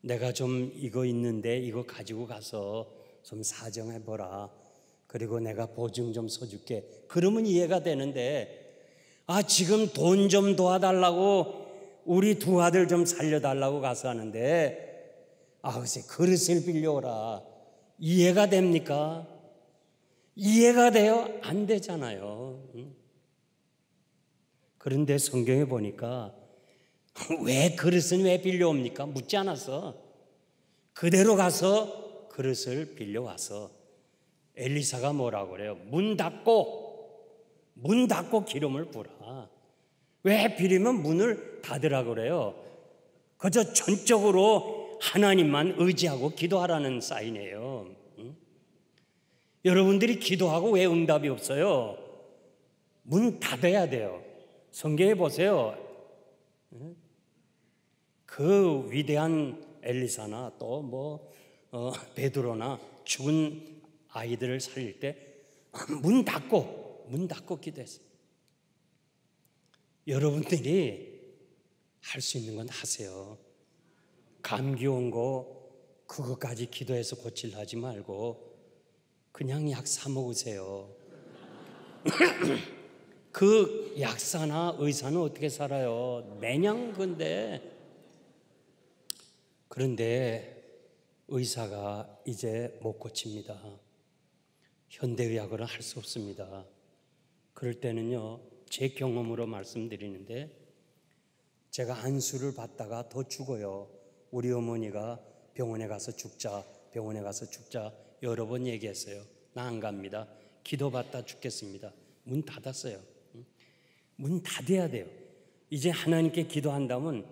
내가 좀 이거 있는데 이거 가지고 가서 좀 사정해보라. 그리고 내가 보증 좀 서줄게. 그러면 이해가 되는데, 지금 돈 좀 도와달라고 우리 두 아들 좀 살려달라고 가서 하는데, 글쎄 그릇을 빌려오라. 이해가 됩니까? 이해가 돼요? 안 되잖아요. 그런데 성경에 보니까 왜 그릇은 왜 빌려옵니까? 묻지 않았어. 그대로 가서 그릇을 빌려와서 엘리사가 뭐라고 그래요? 문 닫고 기름을 부라. 왜 빌리면 문을 닫으라고 그래요? 그저 전적으로 하나님만 의지하고 기도하라는 사인이에요. 여러분들이 기도하고 왜 응답이 없어요? 문 닫아야 돼요. 성경에 보세요. 그 위대한 엘리사나 또 베드로나 죽은 아이들을 살릴 때 문 닫고 기도했어요. 여러분들이 할 수 있는 건 하세요. 감기 온 거 그것까지 기도해서 고치려 하지 말고 그냥 약 사 먹으세요. 그 약사나 의사는 어떻게 살아요? 매년 건데. 그런데 의사가 이제 못 고칩니다. 현대의학으로는 할 수 없습니다. 그럴 때는요, 제 경험으로 말씀드리는데, 제가 안수를 받다가 더 죽어요. 우리 어머니가 병원에 가서 죽자 여러 번 얘기했어요. 나 안 갑니다. 기도받다 죽겠습니다. 문 닫았어요. 문 닫아야 돼요. 이제 하나님께 기도한다면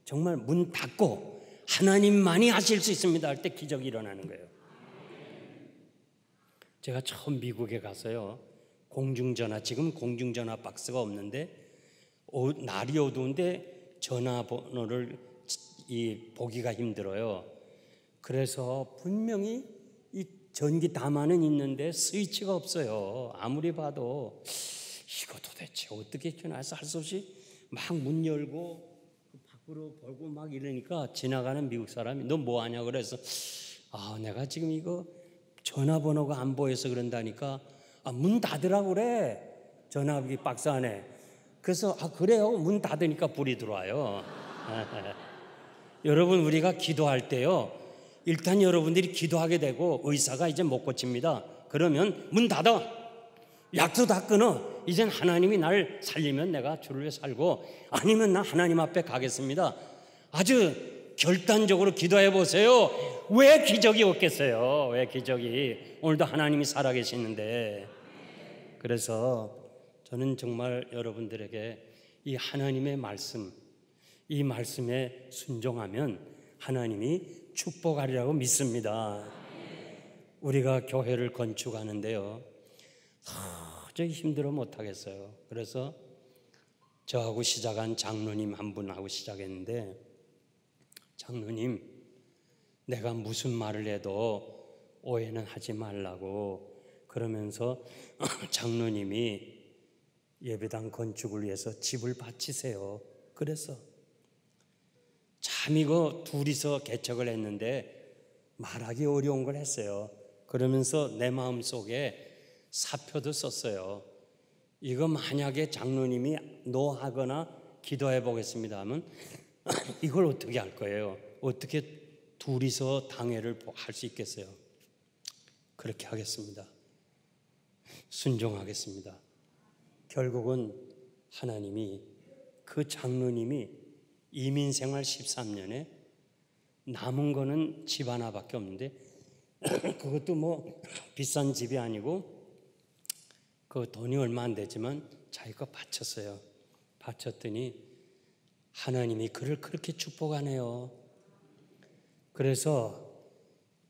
정말 문 닫고 하나님만이 하실 수 있습니다 할 때 기적이 일어나는 거예요. 제가 처음 미국에 가서요, 공중전화, 지금 공중전화 박스가 없는데 날이 어두운데 전화번호를 보기가 힘들어요. 그래서 분명히 이 전기 담아는 있는데 스위치가 없어요. 아무리 봐도 이거 도대체 어떻게 켜놔서 할 수 없이 막 문 열고 밖으로 보고 막 이러니까 지나가는 미국 사람이 너 뭐 하냐 그래서 내가 지금 이거 전화번호가 안 보여서 그런다니까 문 닫으라고 그래. 전화기 박스 안에. 그래서 그래요. 문 닫으니까 불이 들어와요. 여러분, 우리가 기도할 때요, 일단 여러분들이 기도하게 되고 의사가 이제 못 고칩니다. 그러면 문 닫아. 약도 다 끊어. 이젠 하나님이 날 살리면 내가 주를 살고 아니면 나 하나님 앞에 가겠습니다. 아주 결단적으로 기도해 보세요. 왜 기적이 없겠어요? 왜 기적이? 오늘도 하나님이 살아계시는데. 그래서 저는 정말 여러분들에게 이 하나님의 말씀, 이 말씀에 순종하면 하나님이 축복하리라고 믿습니다. 우리가 교회를 건축하는데요, 도저히 힘들어 못하겠어요. 그래서 저하고 시작한 장로님 한 분하고 시작했는데, 장로님, 내가 무슨 말을 해도 오해는 하지 말라고 그러면서 장로님이 예배당 건축을 위해서 집을 바치세요. 그래서 참 이거 둘이서 개척을 했는데 말하기 어려운 걸 했어요. 그러면서 내 마음속에 사표도 썼어요. 이거 만약에 장로님이 노하거나 기도해 보겠습니다 하면 이걸 어떻게 할 거예요? 어떻게 둘이서 당회를 할 수 있겠어요? 그렇게 하겠습니다. 순종하겠습니다. 결국은 하나님이 그 장로님이 이민생활 13년에 남은 거는 집 하나밖에 없는데 그것도 뭐 비싼 집이 아니고 그 돈이 얼마 안 되지만 자기가 바쳤어요. 바쳤더니 하나님이 그를 그렇게 축복하네요. 그래서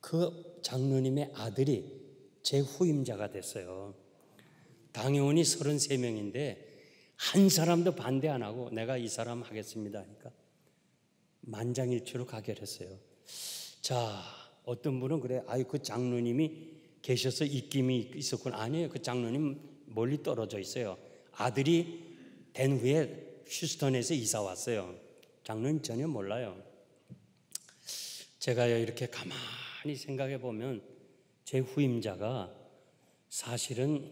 그 장로님의 아들이 제 후임자가 됐어요. 당회원이 33명인데 한 사람도 반대 안 하고 내가 이 사람 하겠습니다 하니까 만장일치로 가결했어요. 자, 어떤 분은 그래, 아유 그 장로님이 계셔서 입김이 있었구나. 아니에요. 그 장로님 멀리 떨어져 있어요. 아들이 된 후에 휴스턴에서 이사 왔어요. 장로님 전혀 몰라요. 제가 이렇게 가만히 생각해 보면 제 후임자가 사실은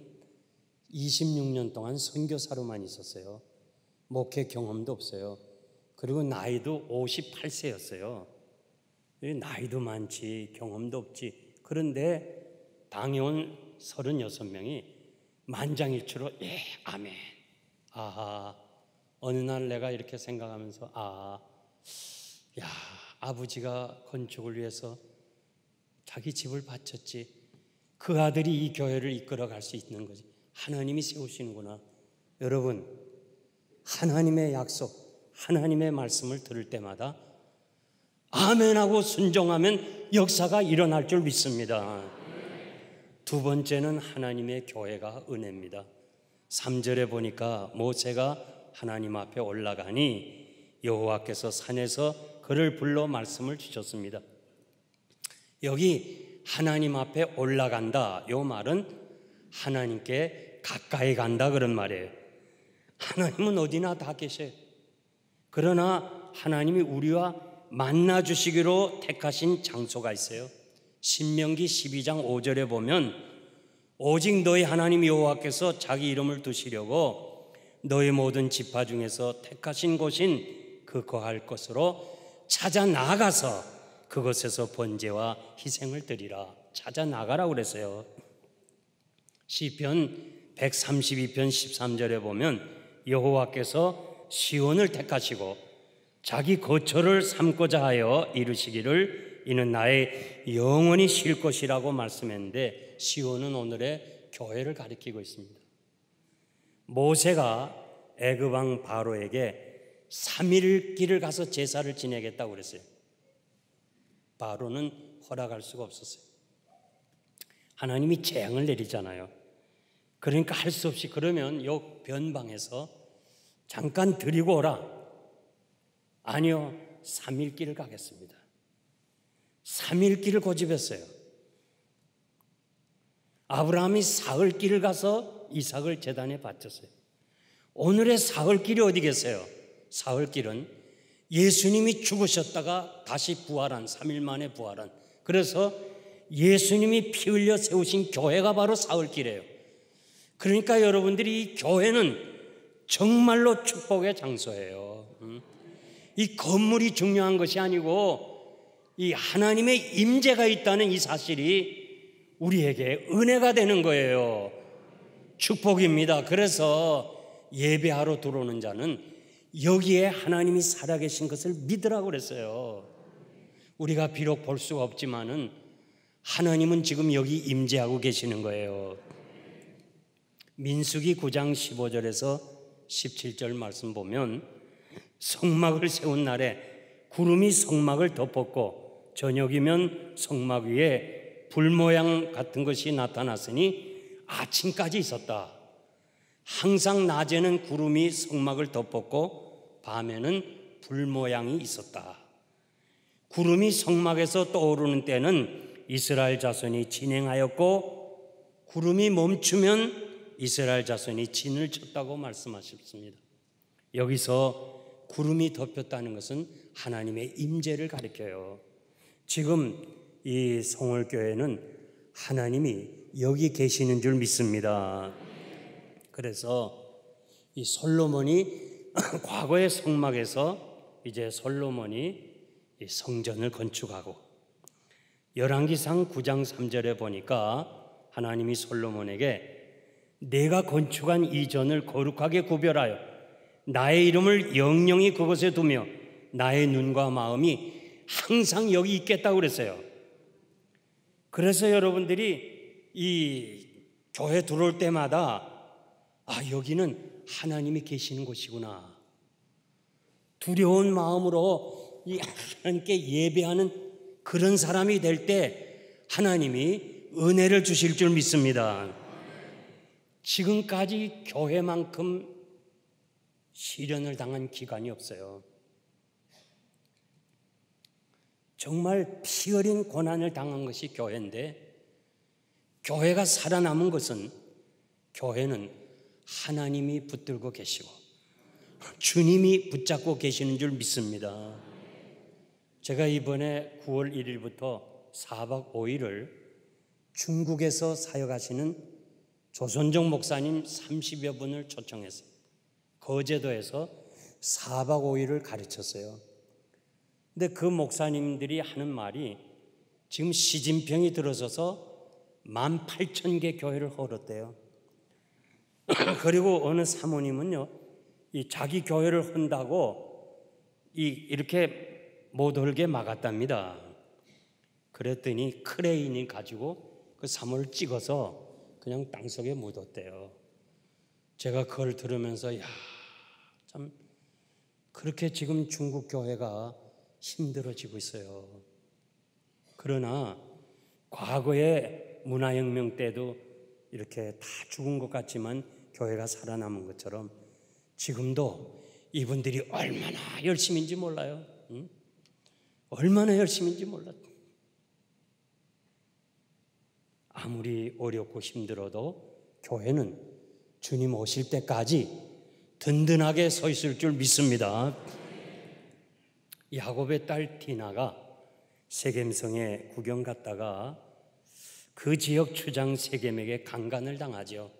26년 동안 선교사로만 있었어요. 목회 경험도 없어요. 그리고 나이도 58세였어요. 나이도 많지 경험도 없지. 그런데 당회원 36명이 만장일치로 예 아멘. 아하. 어느 날 내가 이렇게 생각하면서 야 아버지가 건축을 위해서 자기 집을 바쳤지. 그 아들이 이 교회를 이끌어갈 수 있는 거지. 하나님이 세우시는구나. 여러분, 하나님의 약속, 하나님의 말씀을 들을 때마다 아멘하고 순종하면 역사가 일어날 줄 믿습니다. 두 번째는 하나님의 교회가 은혜입니다. 3절에 보니까 모세가 하나님 앞에 올라가니 여호와께서 산에서 그를 불러 말씀을 주셨습니다. 여기 하나님 앞에 올라간다, 이 말은 하나님께 가까이 간다 그런 말이에요. 하나님은 어디나 다 계셔요. 그러나 하나님이 우리와 만나 주시기로 택하신 장소가 있어요. 신명기 12장 5절에 보면 오직 너희 하나님 여호와께서 자기 이름을 두시려고 너희 모든 지파 중에서 택하신 곳인 그 거할 것으로 찾아 나가서 그곳에서 번제와 희생을 드리라. 찾아 나가라고 그랬어요. 시편 132편 13절에 보면 여호와께서 시온을 택하시고 자기 거처를 삼고자 하여 이루시기를 이는 나의 영원히 쉴 것이라고 말씀했는데 시온은 오늘의 교회를 가리키고 있습니다. 모세가 애굽 왕 바로에게 3일 길을 가서 제사를 지내겠다고 그랬어요. 바로는 허락할 수가 없었어요. 하나님이 재앙을 내리잖아요. 그러니까 할 수 없이 그러면 요 변방에서 잠깐 드리고 오라. 아니요, 3일 길을 가겠습니다. 3일 길을 고집했어요. 아브라함이 사흘 길을 가서 이삭을 제단에 바쳤어요. 오늘의 사흘 길이 어디 계세요? 사흘 길은 예수님이 죽으셨다가 다시 부활한 3일 만에 부활한, 그래서 예수님이 피 흘려 세우신 교회가 바로 사흘 길이에요. 그러니까 여러분들이 이 교회는 정말로 축복의 장소예요. 이 건물이 중요한 것이 아니고 이 하나님의 임재가 있다는 이 사실이 우리에게 은혜가 되는 거예요. 축복입니다. 그래서 예배하러 들어오는 자는 여기에 하나님이 살아계신 것을 믿으라고 그랬어요. 우리가 비록 볼 수가 없지만은 하나님은 지금 여기 임재하고 계시는 거예요. 민수기 9장 15절에서 17절 말씀 보면 성막을 세운 날에 구름이 성막을 덮었고 저녁이면 성막 위에 불 모양 같은 것이 나타났으니 아침까지 있었다. 항상 낮에는 구름이 성막을 덮었고 밤에는 불 모양이 있었다. 구름이 성막에서 떠오르는 때는 이스라엘 자손이 진행하였고 구름이 멈추면 이스라엘 자손이 진을 쳤다고 말씀하셨습니다. 여기서 구름이 덮였다는 것은 하나님의 임재를 가리켜요. 지금 이 성월교회는 하나님이 여기 계시는 줄 믿습니다. 그래서 이 솔로몬이 과거의 성막에서 이제 솔로몬이 이 성전을 건축하고 열왕기상 9장 3절에 보니까 하나님이 솔로몬에게 내가 건축한 이 전을 거룩하게 구별하여 나의 이름을 영영히 그곳에 두며 나의 눈과 마음이 항상 여기 있겠다고 그랬어요. 그래서 여러분들이 이 교회 들어올 때마다 여기는 하나님이 계시는 곳이구나. 두려운 마음으로 이 하나님께 예배하는 그런 사람이 될 때 하나님이 은혜를 주실 줄 믿습니다. 지금까지 교회만큼 시련을 당한 기간이 없어요. 정말 피 어린 고난을 당한 것이 교회인데, 교회가 살아남은 것은, 교회는 하나님이 붙들고 계시고 주님이 붙잡고 계시는 줄 믿습니다. 제가 이번에 9월 1일부터 4박 5일을 중국에서 사역하시는 조선종 목사님 30여 분을 초청했어요. 거제도에서 4박 5일을 가르쳤어요. 근데 그 목사님들이 하는 말이, 지금 시진핑이 들어서서 18,000개 교회를 헐었대요. 그리고 어느 사모님은요, 이 자기 교회를 헌다고 이렇게 못 헐게 막았답니다. 그랬더니 크레인이 가지고 그 사모를 찍어서 그냥 땅속에 묻었대요. 제가 그걸 들으면서, 야, 참 그렇게 지금 중국 교회가 힘들어지고 있어요. 그러나 과거에 문화혁명 때도 이렇게 다 죽은 것 같지만 교회가 살아남은 것처럼 지금도 이분들이 얼마나 열심인지 몰라요. 응? 얼마나 열심인지 몰라요. 아무리 어렵고 힘들어도 교회는 주님 오실 때까지 든든하게 서 있을 줄 믿습니다. 야곱의 딸 디나가 세겜성에 구경 갔다가 그 지역 추장 세겜에게 강간을 당하죠.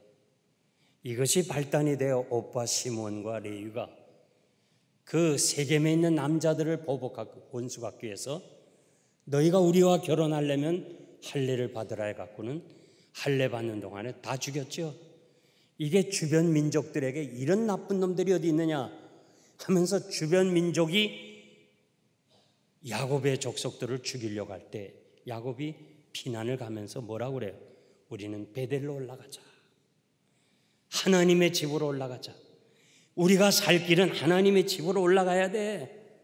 이것이 발단이 되어 오빠 시몬과 레위가 그 세겜에 있는 남자들을 보복하고 원수받기 위해서, 너희가 우리와 결혼하려면 할례를 받으라 해갖고는 할례 받는 동안에 다 죽였죠. 이게 주변 민족들에게 이런 나쁜 놈들이 어디 있느냐 하면서 주변 민족이 야곱의 족속들을 죽이려고 할 때 야곱이 피난을 가면서 뭐라고 그래요? 우리는 베델로 올라가자. 하나님의 집으로 올라가자. 우리가 살 길은 하나님의 집으로 올라가야 돼.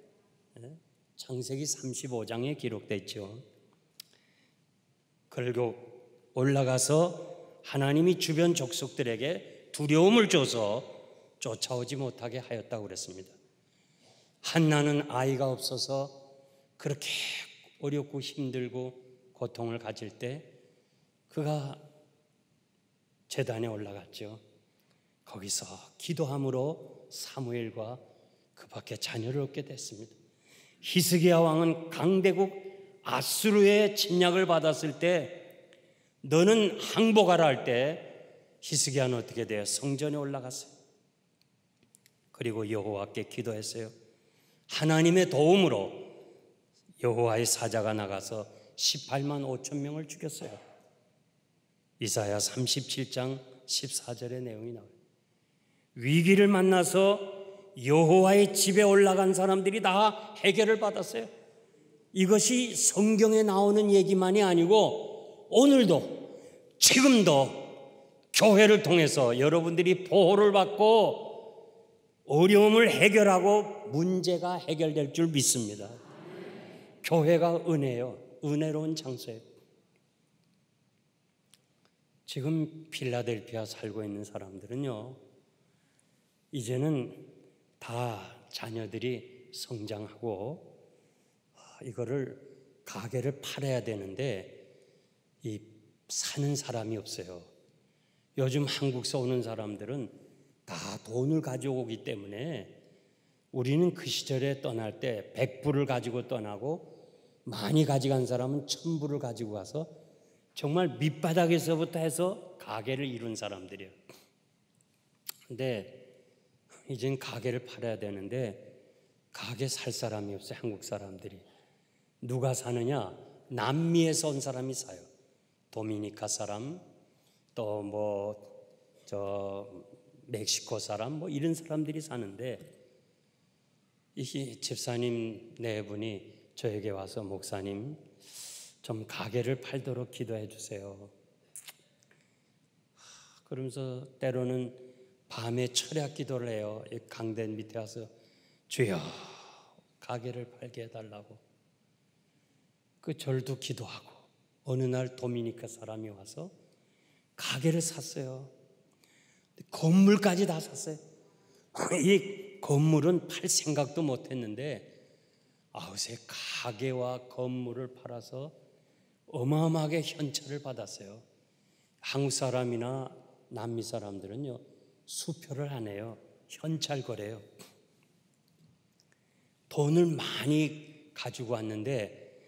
창세기 35장에 기록되어 있죠. 결국 올라가서 하나님이 주변 족속들에게 두려움을 줘서 쫓아오지 못하게 하였다고 그랬습니다. 한나는 아이가 없어서 그렇게 어렵고 힘들고 고통을 가질 때 그가 제단에 올라갔죠. 거기서 기도함으로 사무엘과 그 밖에 자녀를 얻게 됐습니다. 히스기야 왕은 강대국 아수르의 침략을 받았을 때 너는 항복하라 할 때 히스기야는 어떻게 돼요? 성전에 올라갔어요. 그리고 여호와께 기도했어요. 하나님의 도움으로 여호와의 사자가 나가서 18만 5천 명을 죽였어요. 이사야 37장 14절의 내용이 나와요. 위기를 만나서 여호와의 집에 올라간 사람들이 다 해결을 받았어요. 이것이 성경에 나오는 얘기만이 아니고 오늘도 지금도 교회를 통해서 여러분들이 보호를 받고 어려움을 해결하고 문제가 해결될 줄 믿습니다. 교회가 은혜요, 은혜로운 장소예요. 지금 필라델피아 살고 있는 사람들은요, 이제는 다 자녀들이 성장하고 이거를 가게를 팔아야 되는데 이 사는 사람이 없어요. 요즘 한국서 오는 사람들은 다 돈을 가져오기 때문에 우리는 그 시절에 떠날 때 100불을 가지고 떠나고 많이 가져간 사람은 1000불을 가지고 가서 정말 밑바닥에서부터 해서 가게를 이룬 사람들이에요. 근데 이젠 가게를 팔아야 되는데 가게 살 사람이 없어요. 한국 사람들이. 누가 사느냐? 남미에서 온 사람이 사요. 도미니카 사람, 또 멕시코 사람, 이런 사람들이 사는데 이 집사님 네 분이 저에게 와서 목사님 좀 가게를 팔도록 기도해 주세요. 그러면서 때로는 밤에 철야 기도를 해요. 강된 밑에 와서 주여 가게를 팔게 해달라고. 그 절도 기도하고 어느 날 도미니카 사람이 와서 가게를 샀어요. 건물까지 다 샀어요. 이 건물은 팔 생각도 못 했는데 아우세 가게와 건물을 팔아서 어마어마하게 현찰을 받았어요. 한국 사람이나 남미 사람들은요, 수표를 안 해요. 현찰 거래요. 돈을 많이 가지고 왔는데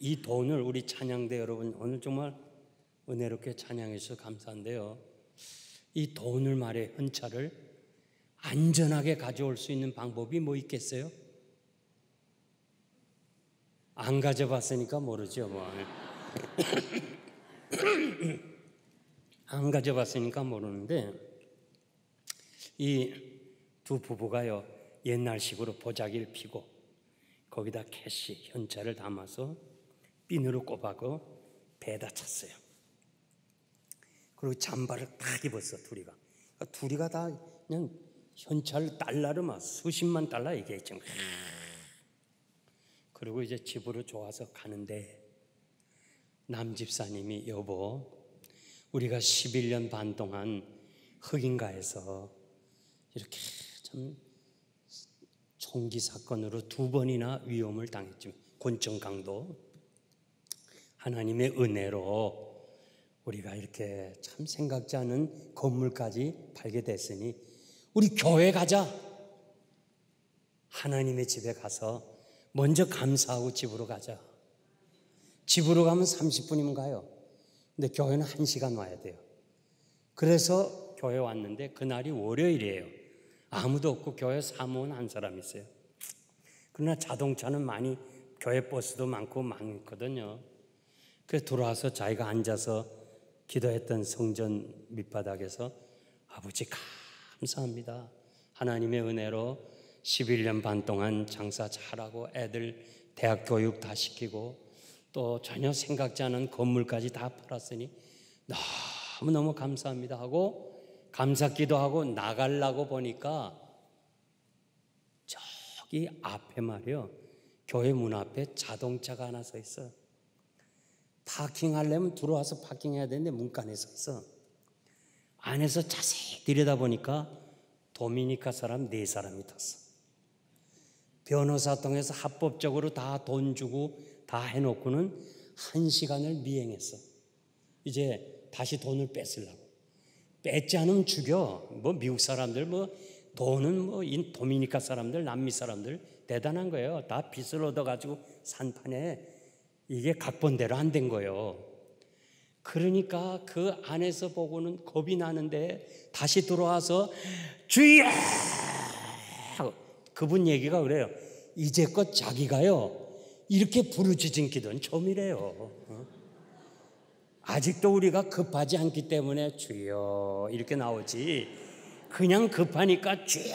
이 돈을 우리 찬양대 여러분 오늘 정말 은혜롭게 찬양해 주셔서 감사한데요. 이 돈을 말해 현찰을 안전하게 가져올 수 있는 방법이 뭐 있겠어요? 안 가져봤으니까 모르죠. 뭐. 안 가져봤으니까 모르는데 이 두 부부가요 옛날식으로 보자기를 피고 거기다 캐시 현찰을 담아서 핀으로 꼽아고 배에다 찼어요. 그리고 잠바를 딱 입었어. 둘이가 다 그냥 현찰 달러를 막 수십만 달러 얘기했죠. 그리고 이제 집으로 좋아서 가는데 남 집사님이 여보 우리가 11년 반 동안 흑인가에서 이렇게 참 총기 사건으로 2번이나 위험을 당했지만 곤충 강도 하나님의 은혜로 우리가 이렇게 참 생각지 않은 건물까지 팔게 됐으니 우리 교회 가자. 하나님의 집에 가서 먼저 감사하고 집으로 가자. 집으로 가면 30분이면 가요. 근데 교회는 1시간 와야 돼요. 그래서 교회 왔는데 그날이 월요일이에요. 아무도 없고 교회 사무원 한 사람 있어요. 그러나 자동차는 많이 교회 버스도 많고 많거든요. 그래서 들어와서 자기가 앉아서 기도했던 성전 밑바닥에서 아버지 감사합니다. 하나님의 은혜로 11년 반 동안 장사 잘하고 애들 대학 교육 다 시키고 또 전혀 생각지 않은 건물까지 다 팔았으니 너무너무 감사합니다 하고 감사기도 하고 나가려고 보니까 저기 앞에 말이요 교회 문 앞에 자동차가 하나 서 있어. 파킹하려면 들어와서 파킹해야 되는데 문간에 서 있어. 안에서 자세히 들여다보니까 도미니카 사람 4사람이 탔어. 변호사 통해서 합법적으로 다 돈 주고 다 해놓고는 1시간을 미행했어. 이제 다시 돈을 뺏으려고. 뺏지 않으면 죽여. 뭐 미국 사람들 뭐 돈은 뭐 이 도미니카 사람들 남미 사람들 대단한 거예요. 다 빚을 얻어가지고 산판에 이게 각본대로 안 된 거예요. 그러니까 그 안에서 보고는 겁이 나는데 다시 들어와서 주여! 그분 얘기가 그래요. 이제껏 자기가요 이렇게 부르짖은 기도는 처음이래요. 아직도 우리가 급하지 않기 때문에 주여 이렇게 나오지 그냥 급하니까 주여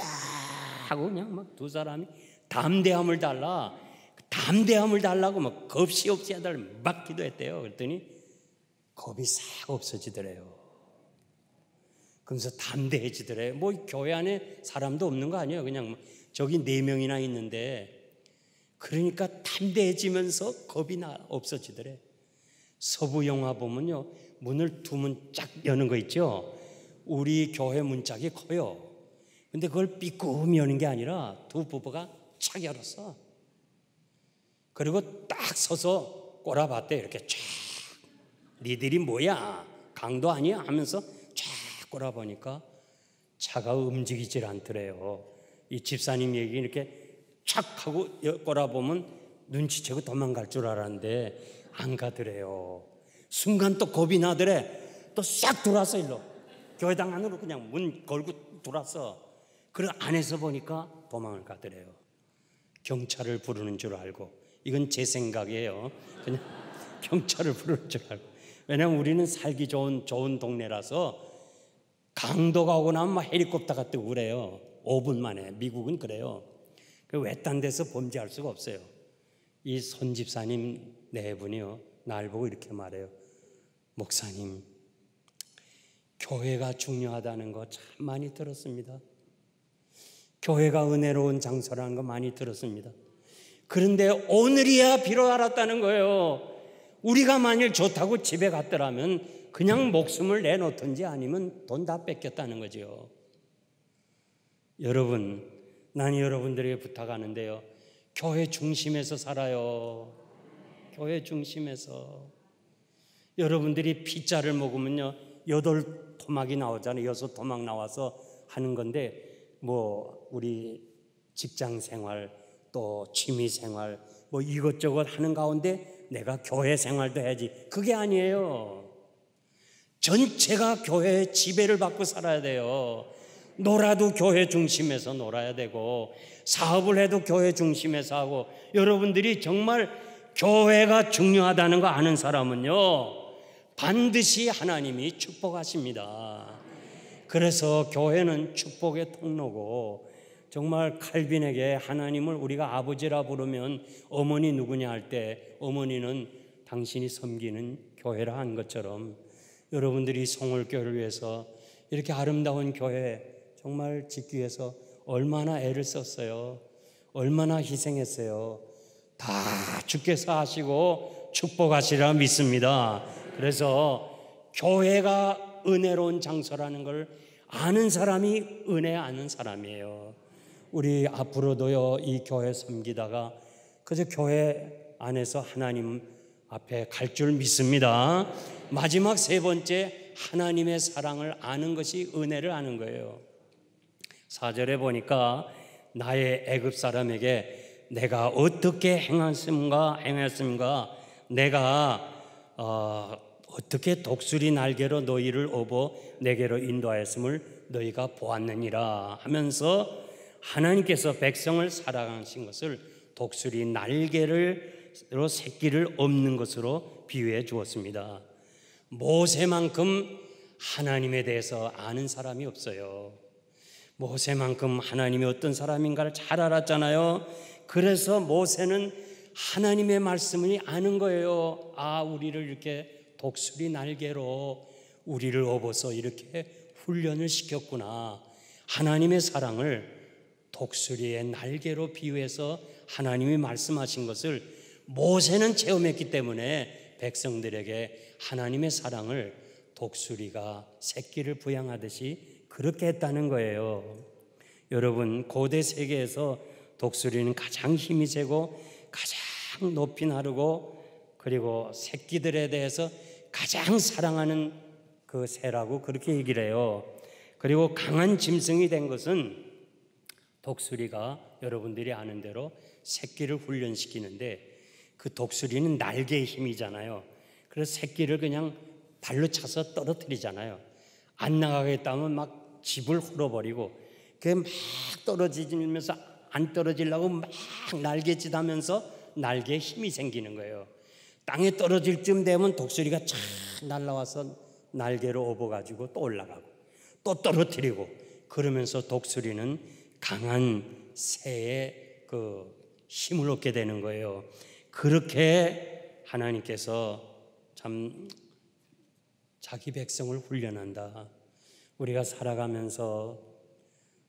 하고 그냥 막 두 사람이 담대함을 달라고 막 겁시 없이 해달 막 기도했대요. 그랬더니 겁이 싹 없어지더래요. 그러면서 담대해지더래요. 뭐 교회 안에 사람도 없는 거 아니에요. 그냥 저기 4명이나 있는데 그러니까 담대해지면서 겁이 없어지더래. 서부 영화 보면요 문을 2문 쫙 여는 거 있죠. 우리 교회 문짝이 커요. 근데 그걸 삐끔 여는 게 아니라 두 부부가 착 열었어. 그리고 딱 서서 꼬라봤대. 이렇게 쫙. 니들이 뭐야 강도 아니야 하면서 쫙 꼬라보니까 차가 움직이질 않더래요. 이 집사님 얘기 이렇게 착 하고 꼬라보면 눈치채고 도망갈 줄 알았는데 안 가더래요. 순간 또 겁이 나더래. 또 싹 들어왔어. 일로 교회당 안으로 그냥 문 걸고 들어왔어. 그래서 안에서 보니까 도망을 가더래요. 경찰을 부르는 줄 알고. 이건 제 생각이에요. 그냥 경찰을 부르는 줄 알고. 왜냐면 우리는 살기 좋은 동네라서 강도가 오고 나면 막 헬리콥터가 뜨고 그래요. 5분 만에. 미국은 그래요. 외딴 데서 범죄할 수가 없어요. 이 손집사님 4분이요 날 보고 이렇게 말해요. 목사님 교회가 중요하다는 거 참 많이 들었습니다. 교회가 은혜로운 장소라는 거 많이 들었습니다. 그런데 오늘이야 비로 알았다는 거예요. 우리가 만일 좋다고 집에 갔더라면 그냥 목숨을 내놓든지 아니면 돈 다 뺏겼다는 거죠. 여러분, 난 여러분들에게 부탁하는데요. 교회 중심에서 살아요. 교회 중심에서. 여러분들이 피자를 먹으면요 8토막이 나오잖아요. 6토막 나와서 하는 건데 뭐 우리 직장 생활 또 취미 생활 뭐 이것저것 하는 가운데 내가 교회 생활도 해야지, 그게 아니에요. 전체가 교회의 지배를 받고 살아야 돼요. 놀아도 교회 중심에서 놀아야 되고, 사업을 해도 교회 중심에서 하고. 여러분들이 정말 교회가 중요하다는 거 아는 사람은요 반드시 하나님이 축복하십니다. 그래서 교회는 축복의 통로고, 정말 칼빈에게 하나님을 우리가 아버지라 부르면 어머니 누구냐 할 때 어머니는 당신이 섬기는 교회라 한 것처럼, 여러분들이 성월교회를 위해서 이렇게 아름다운 교회 정말 짓기 위해서 얼마나 애를 썼어요. 얼마나 희생했어요. 다 주께서 하시고 축복하시리라 믿습니다. 그래서 교회가 은혜로운 장소라는 걸 아는 사람이 은혜 아는 사람이에요. 우리 앞으로도요 이 교회 섬기다가 그저 교회 안에서 하나님 앞에 갈 줄 믿습니다. 마지막 세 번째, 하나님의 사랑을 아는 것이 은혜를 아는 거예요. 4절에 보니까 나의 애굽 사람에게 내가 어떻게 행했음과 내가 어떻게 독수리 날개로 너희를 업어 내게로 인도하였음을 너희가 보았느니라 하면서 하나님께서 백성을 사랑하신 것을 독수리 날개로 새끼를 엎는 것으로 비유해 주었습니다. 모세만큼 하나님에 대해서 아는 사람이 없어요. 모세만큼 하나님이 어떤 사람인가를 잘 알았잖아요. 그래서 모세는 하나님의 말씀을 아는 거예요. 아, 우리를 이렇게 독수리 날개로 우리를 업어서 이렇게 훈련을 시켰구나. 하나님의 사랑을 독수리의 날개로 비유해서 하나님이 말씀하신 것을 모세는 체험했기 때문에 백성들에게 하나님의 사랑을 독수리가 새끼를 부양하듯이 그렇게 했다는 거예요. 여러분, 고대 세계에서 독수리는 가장 힘이 세고 가장 높이 나르고 그리고 새끼들에 대해서 가장 사랑하는 그 새라고 그렇게 얘기를 해요. 그리고 강한 짐승이 된 것은 독수리가 여러분들이 아는 대로 새끼를 훈련시키는데 그 독수리는 날개의 힘이잖아요. 그래서 새끼를 그냥 발로 차서 떨어뜨리잖아요. 안 나가겠다면 막 집을 훑어버리고 그게 막 떨어지면서 안 떨어지려고 막 날갯짓 하면서 날개에 힘이 생기는 거예요. 땅에 떨어질 쯤 되면 독수리가 쫙 날아와서 날개로 업어가지고 또 올라가고 또 떨어뜨리고, 그러면서 독수리는 강한 새의 그 힘을 얻게 되는 거예요. 그렇게 하나님께서 참 자기 백성을 훈련한다. 우리가 살아가면서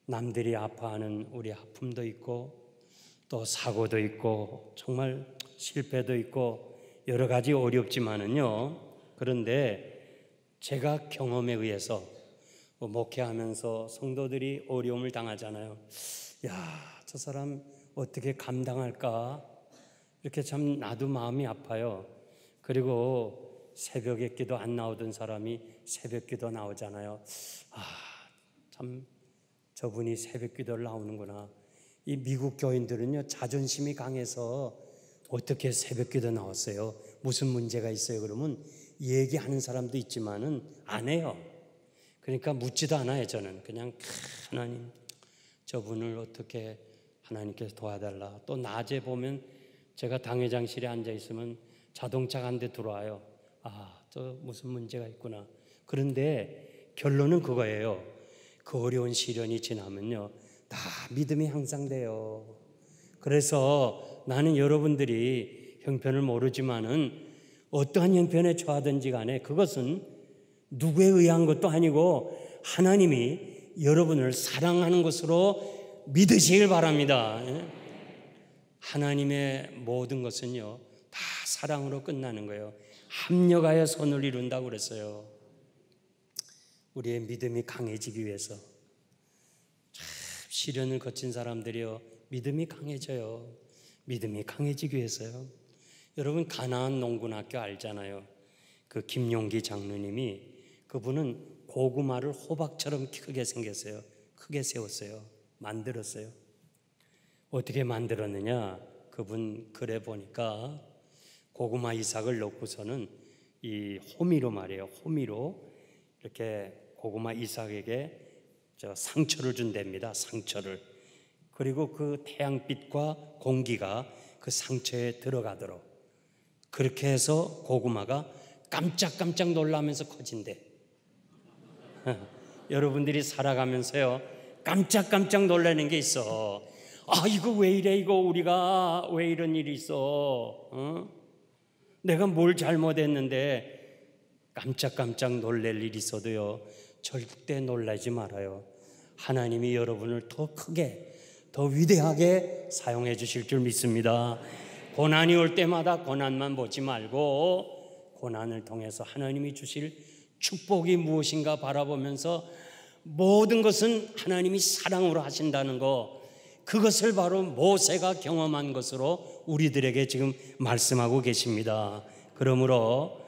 남들이 아파하는 우리 아픔도 있고 또 사고도 있고 정말 실패도 있고 여러 가지 어렵지만은요, 그런데 제가 경험에 의해서 목회하면서 성도들이 어려움을 당하잖아요. 야, 저 사람 어떻게 감당할까? 이렇게 참 나도 마음이 아파요. 그리고 새벽에 기도 안 나오던 사람이 새벽 기도 나오잖아요. 아, 참 저분이 새벽 기도를 나오는구나. 이 미국 교인들은요 자존심이 강해서 어떻게 새벽 기도 나왔어요? 무슨 문제가 있어요? 그러면 얘기하는 사람도 있지만은 안 해요. 그러니까 묻지도 않아요. 저는 그냥 하나님 저분을 어떻게 하나님께서 도와달라. 또 낮에 보면 제가 당회장실에 앉아 있으면 자동차가 한 대 들어와요. 아, 또 무슨 문제가 있구나. 그런데 결론은 그거예요. 그 어려운 시련이 지나면요 다 믿음이 향상돼요. 그래서 나는 여러분들이 형편을 모르지만은 어떠한 형편에 처하든지 간에 그것은 누구에 의한 것도 아니고 하나님이 여러분을 사랑하는 것으로 믿으시길 바랍니다. 하나님의 모든 것은요 다 사랑으로 끝나는 거예요. 합력하여 선을 이룬다고 그랬어요. 우리의 믿음이 강해지기 위해서 참 시련을 거친 사람들이요 믿음이 강해져요. 믿음이 강해지기 위해서요. 여러분 가나안 농군학교 알잖아요. 그 김용기 장로님이, 그분은 고구마를 호박처럼 크게 생겼어요. 크게 세웠어요. 만들었어요. 어떻게 만들었느냐? 그분 글에 보니까 고구마 이삭을 넣고서는 이 호미로 말이에요. 호미로 이렇게 고구마 이삭에게 상처를 준답니다. 상처를. 그리고 그 태양빛과 공기가 그 상처에 들어가도록 그렇게 해서 고구마가 깜짝깜짝 놀라면서 커진대. 여러분들이 살아가면서요, 깜짝깜짝 놀라는 게 있어. 아, 이거 왜 이래? 이거 우리가 왜 이런 일이 있어? 내가 뭘 잘못했는데 깜짝깜짝 놀랄 일이 있어도요, 절대 놀라지 말아요. 하나님이 여러분을 더 크게, 더 위대하게 사용해 주실 줄 믿습니다. 고난이 올 때마다 고난만 보지 말고 고난을 통해서 하나님이 주실 축복이 무엇인가 바라보면서 모든 것은 하나님이 사랑으로 하신다는 거, 그것을 바로 모세가 경험한 것으로 우리들에게 지금 말씀하고 계십니다. 그러므로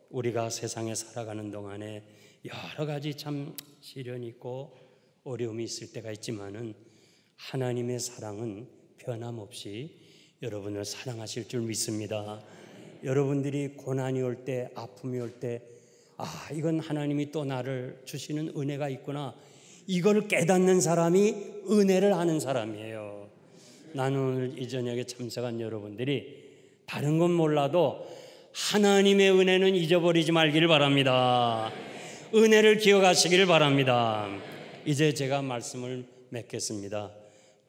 우리가 세상에 살아가는 동안에 여러 가지 참 시련이 있고 어려움이 있을 때가 있지만은 하나님의 사랑은 변함없이 여러분을 사랑하실 줄 믿습니다. 여러분들이 고난이 올 때, 아픔이 올 때, 아, 이건 하나님이 또 나를 주시는 은혜가 있구나, 이걸 깨닫는 사람이 은혜를 아는 사람이에요. 나는 오늘 이 저녁에 참석한 여러분들이 다른 건 몰라도 하나님의 은혜는 잊어버리지 말기를 바랍니다. 은혜를 기억하시기를 바랍니다. 이제 제가 말씀을 맺겠습니다.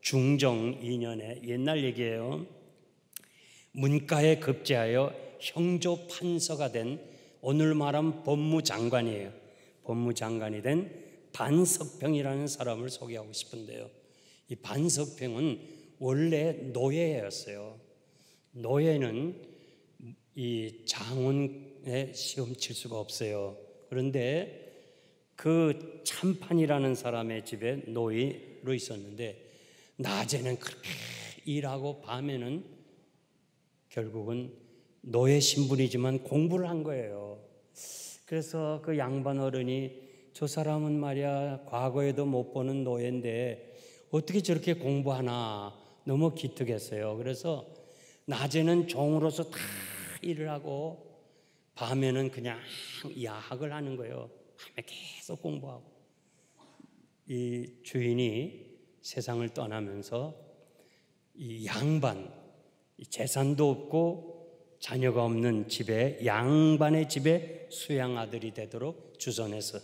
중종 2년에, 옛날 얘기예요, 문과에 급제하여 형조 판서가 된, 오늘 말하면 법무장관이에요. 법무장관이 된 반석평이라는 사람을 소개하고 싶은데요, 이 반석평은 원래 노예였어요. 노예는 이 장원에 시험 칠 수가 없어요. 그런데 그 참판이라는 사람의 집에 노예로 있었는데 낮에는 그렇게 일하고 밤에는 결국은 노예 신분이지만 공부를 한 거예요. 그래서 그 양반 어른이, 저 사람은 말이야 과거에도 못 보는 노예인데 어떻게 저렇게 공부하나, 너무 기특했어요. 그래서 낮에는 종으로서 다 일을 하고 밤에는 그냥 야학을 하는 거예요. 밤에 계속 공부하고. 이 주인이 세상을 떠나면서 이 양반, 재산도 없고 자녀가 없는 집에, 양반의 집에 수양 아들이 되도록 주선해서,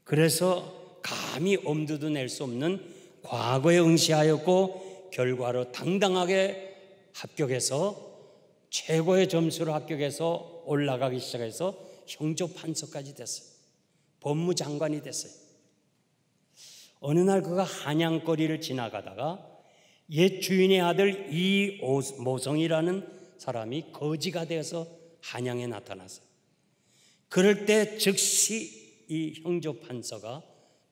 그래서 감히 엄두도 낼 수 없는 과거에 응시하였고 결과로 당당하게 합격해서 최고의 점수로 합격해서 올라가기 시작해서 형조판서까지 됐어요. 법무장관이 됐어요. 어느 날 그가 한양거리를 지나가다가 옛 주인의 아들 이모성이라는 사람이 거지가 되어서 한양에 나타났어요. 그럴 때 즉시 이 형조판서가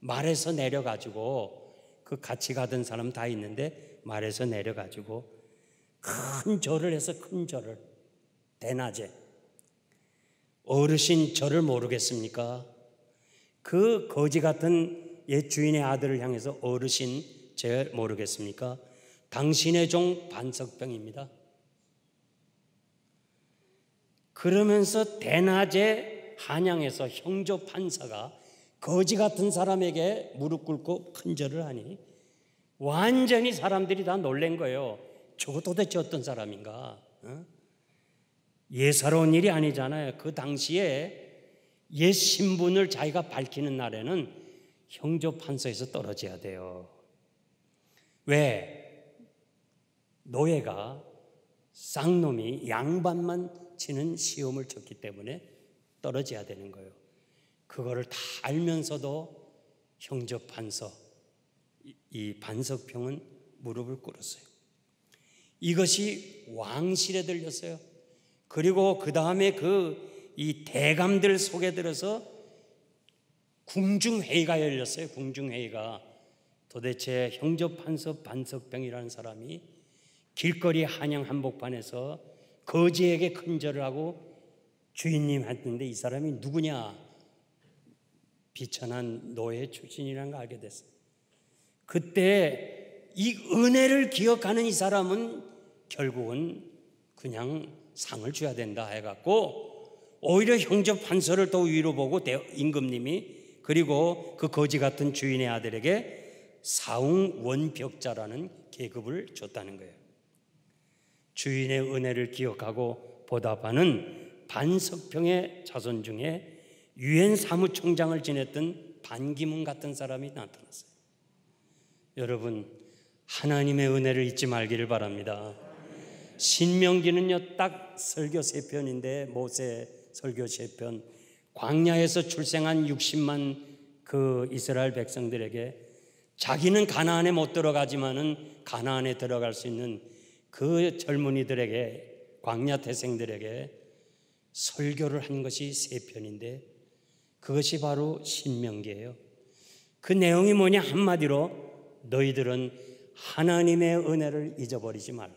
말에서 내려가지고, 그 같이 가던 사람 다 있는데 말에서 내려가지고 큰 절을 해서, 큰 절을, 대낮에. 어르신 절을 모르겠습니까? 그 거지 같은 옛 주인의 아들을 향해서 어르신 절 모르겠습니까? 당신의 종 반석병입니다. 그러면서 대낮에 한양에서 형조 판사가 거지 같은 사람에게 무릎 꿇고 큰 절을 하니 완전히 사람들이 다 놀란 거예요. 저거 도대체 어떤 사람인가? 예사로운 일이 아니잖아요. 그 당시에 옛 신분을 자기가 밝히는 날에는 형조 판서에서 떨어져야 돼요. 왜? 노예가, 쌍놈이 양반만 치는 시험을 쳤기 때문에 떨어져야 되는 거예요. 그거를 다 알면서도 형조 판서, 이 반석평은 무릎을 꿇었어요. 이것이 왕실에 들렸어요. 그리고 그 다음에 이 대감들 속에 들어서 궁중회의가 열렸어요. 궁중회의가. 도대체 형조판서 반석병이라는 사람이 길거리 한양 한복판에서 거지에게 큰절을 하고 주인님 했는데 이 사람이 누구냐? 비천한 노예 출신이라는 걸 알게 됐어요. 그때 이 은혜를 기억하는 이 사람은 결국은 그냥 상을 줘야 된다 해갖고 오히려 형제 판서를 또 위로 보고 임금님이 그리고 그 거지 같은 주인의 아들에게 사웅원벽자라는 계급을 줬다는 거예요. 주인의 은혜를 기억하고 보답하는 반석평의 자손 중에 유엔 사무총장을 지냈던 반기문 같은 사람이 나타났어요. 여러분, 하나님의 은혜를 잊지 말기를 바랍니다. 신명기는요, 딱 설교 3편인데 모세 설교 3편, 광야에서 출생한 60만 그 이스라엘 백성들에게 자기는 가나안에 못 들어가지만은 가나안에 들어갈 수 있는 그 젊은이들에게, 광야 태생들에게 설교를 한 것이 3편인데 그것이 바로 신명기예요. 그 내용이 뭐냐? 한마디로 너희들은 하나님의 은혜를 잊어버리지 말라.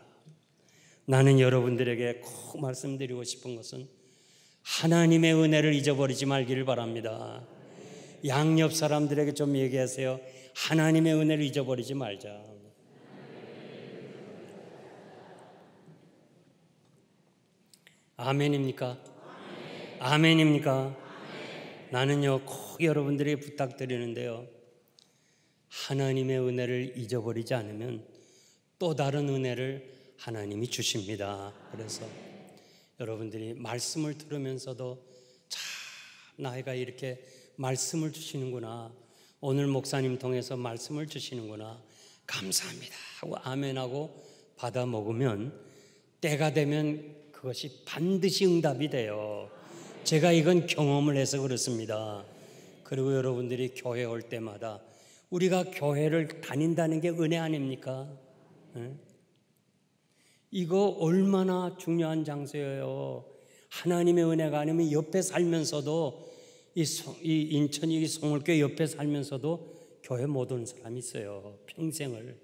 나는 여러분들에게 꼭 말씀드리고 싶은 것은 하나님의 은혜를 잊어버리지 말기를 바랍니다. 양옆 사람들에게 좀 얘기하세요. 하나님의 은혜를 잊어버리지 말자. 아멘입니까? 아멘입니까? 나는요, 꼭 여러분들에게 부탁드리는데요, 하나님의 은혜를 잊어버리지 않으면 또 다른 은혜를 하나님이 주십니다. 그래서 여러분들이 말씀을 들으면서도 참 나이가 이렇게 말씀을 주시는구나, 오늘 목사님 통해서 말씀을 주시는구나, 감사합니다 하고 아멘하고 받아 먹으면 때가 되면 그것이 반드시 응답이 돼요. 제가 이건 경험을 해서 그렇습니다. 그리고 여러분들이 교회 올 때마다 우리가 교회를 다닌다는 게 은혜 아닙니까? 이거 얼마나 중요한 장소예요. 하나님의 은혜가 아니면 옆에 살면서도 이 인천 이 송울교회 옆에 살면서도 교회 못 오는 사람이 있어요. 평생을.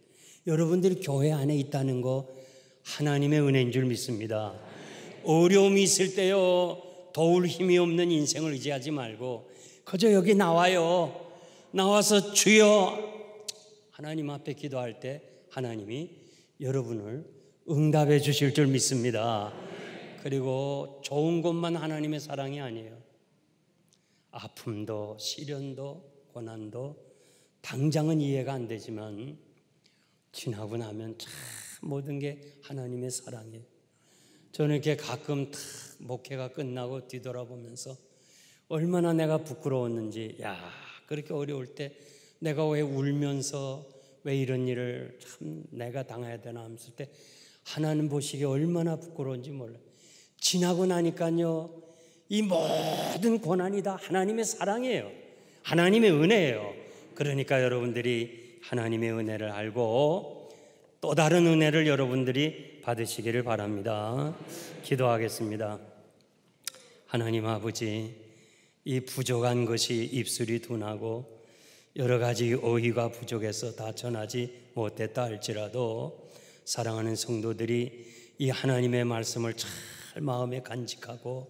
여러분들이 교회 안에 있다는 거 하나님의 은혜인 줄 믿습니다. 어려움이 있을 때요, 도울 힘이 없는 인생을 의지하지 말고 그저 여기 나와요. 나와서 주여 하나님 앞에 기도할 때 하나님이 여러분을 응답해 주실 줄 믿습니다. 그리고 좋은 것만 하나님의 사랑이 아니에요. 아픔도 시련도 고난도 당장은 이해가 안 되지만 지나고 나면 참 모든 게 하나님의 사랑이에요. 저는 이렇게 가끔 다 목회가 끝나고 뒤돌아보면서 얼마나 내가 부끄러웠는지, 그렇게 어려울 때 내가 왜 울면서 왜 이런 일을 참 내가 당해야 되나 하면서 때 하나님 보시기에 얼마나 부끄러운지 몰라요. 지나고 나니까요, 이 모든 고난이 다 하나님의 사랑이에요. 하나님의 은혜예요. 그러니까 여러분들이 하나님의 은혜를 알고 또 다른 은혜를 여러분들이 받으시기를 바랍니다. 기도하겠습니다. 하나님 아버지, 이 부족한 것이 입술이 둔하고 여러 가지 어휘가 부족해서 다 전하지 못했다 할지라도 사랑하는 성도들이 이 하나님의 말씀을 잘 마음에 간직하고,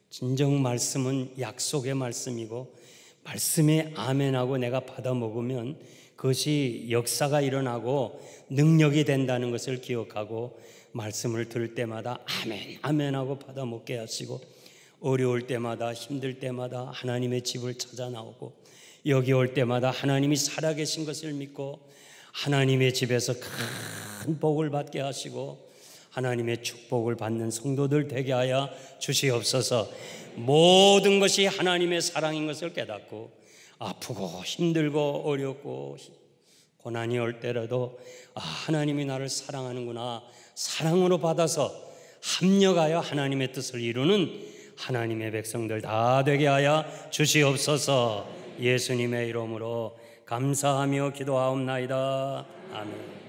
진정 말씀은 약속의 말씀이고 말씀에 아멘하고 내가 받아 먹으면 그것이 역사가 일어나고 능력이 된다는 것을 기억하고 말씀을 들을 때마다 아멘 아멘하고 받아 먹게 하시고, 어려울 때마다 힘들 때마다 하나님의 집을 찾아 나오고 여기 올 때마다 하나님이 살아계신 것을 믿고 하나님의 집에서 큰 복을 받게 하시고 하나님의 축복을 받는 성도들 되게 하여 주시옵소서. 모든 것이 하나님의 사랑인 것을 깨닫고 아프고 힘들고 어렵고 고난이 올 때라도 하나님이 나를 사랑하는구나, 사랑으로 받아서 합력하여 하나님의 뜻을 이루는 하나님의 백성들 다 되게 하여 주시옵소서. 예수님의 이름으로 감사하며 기도하옵나이다. 아멘.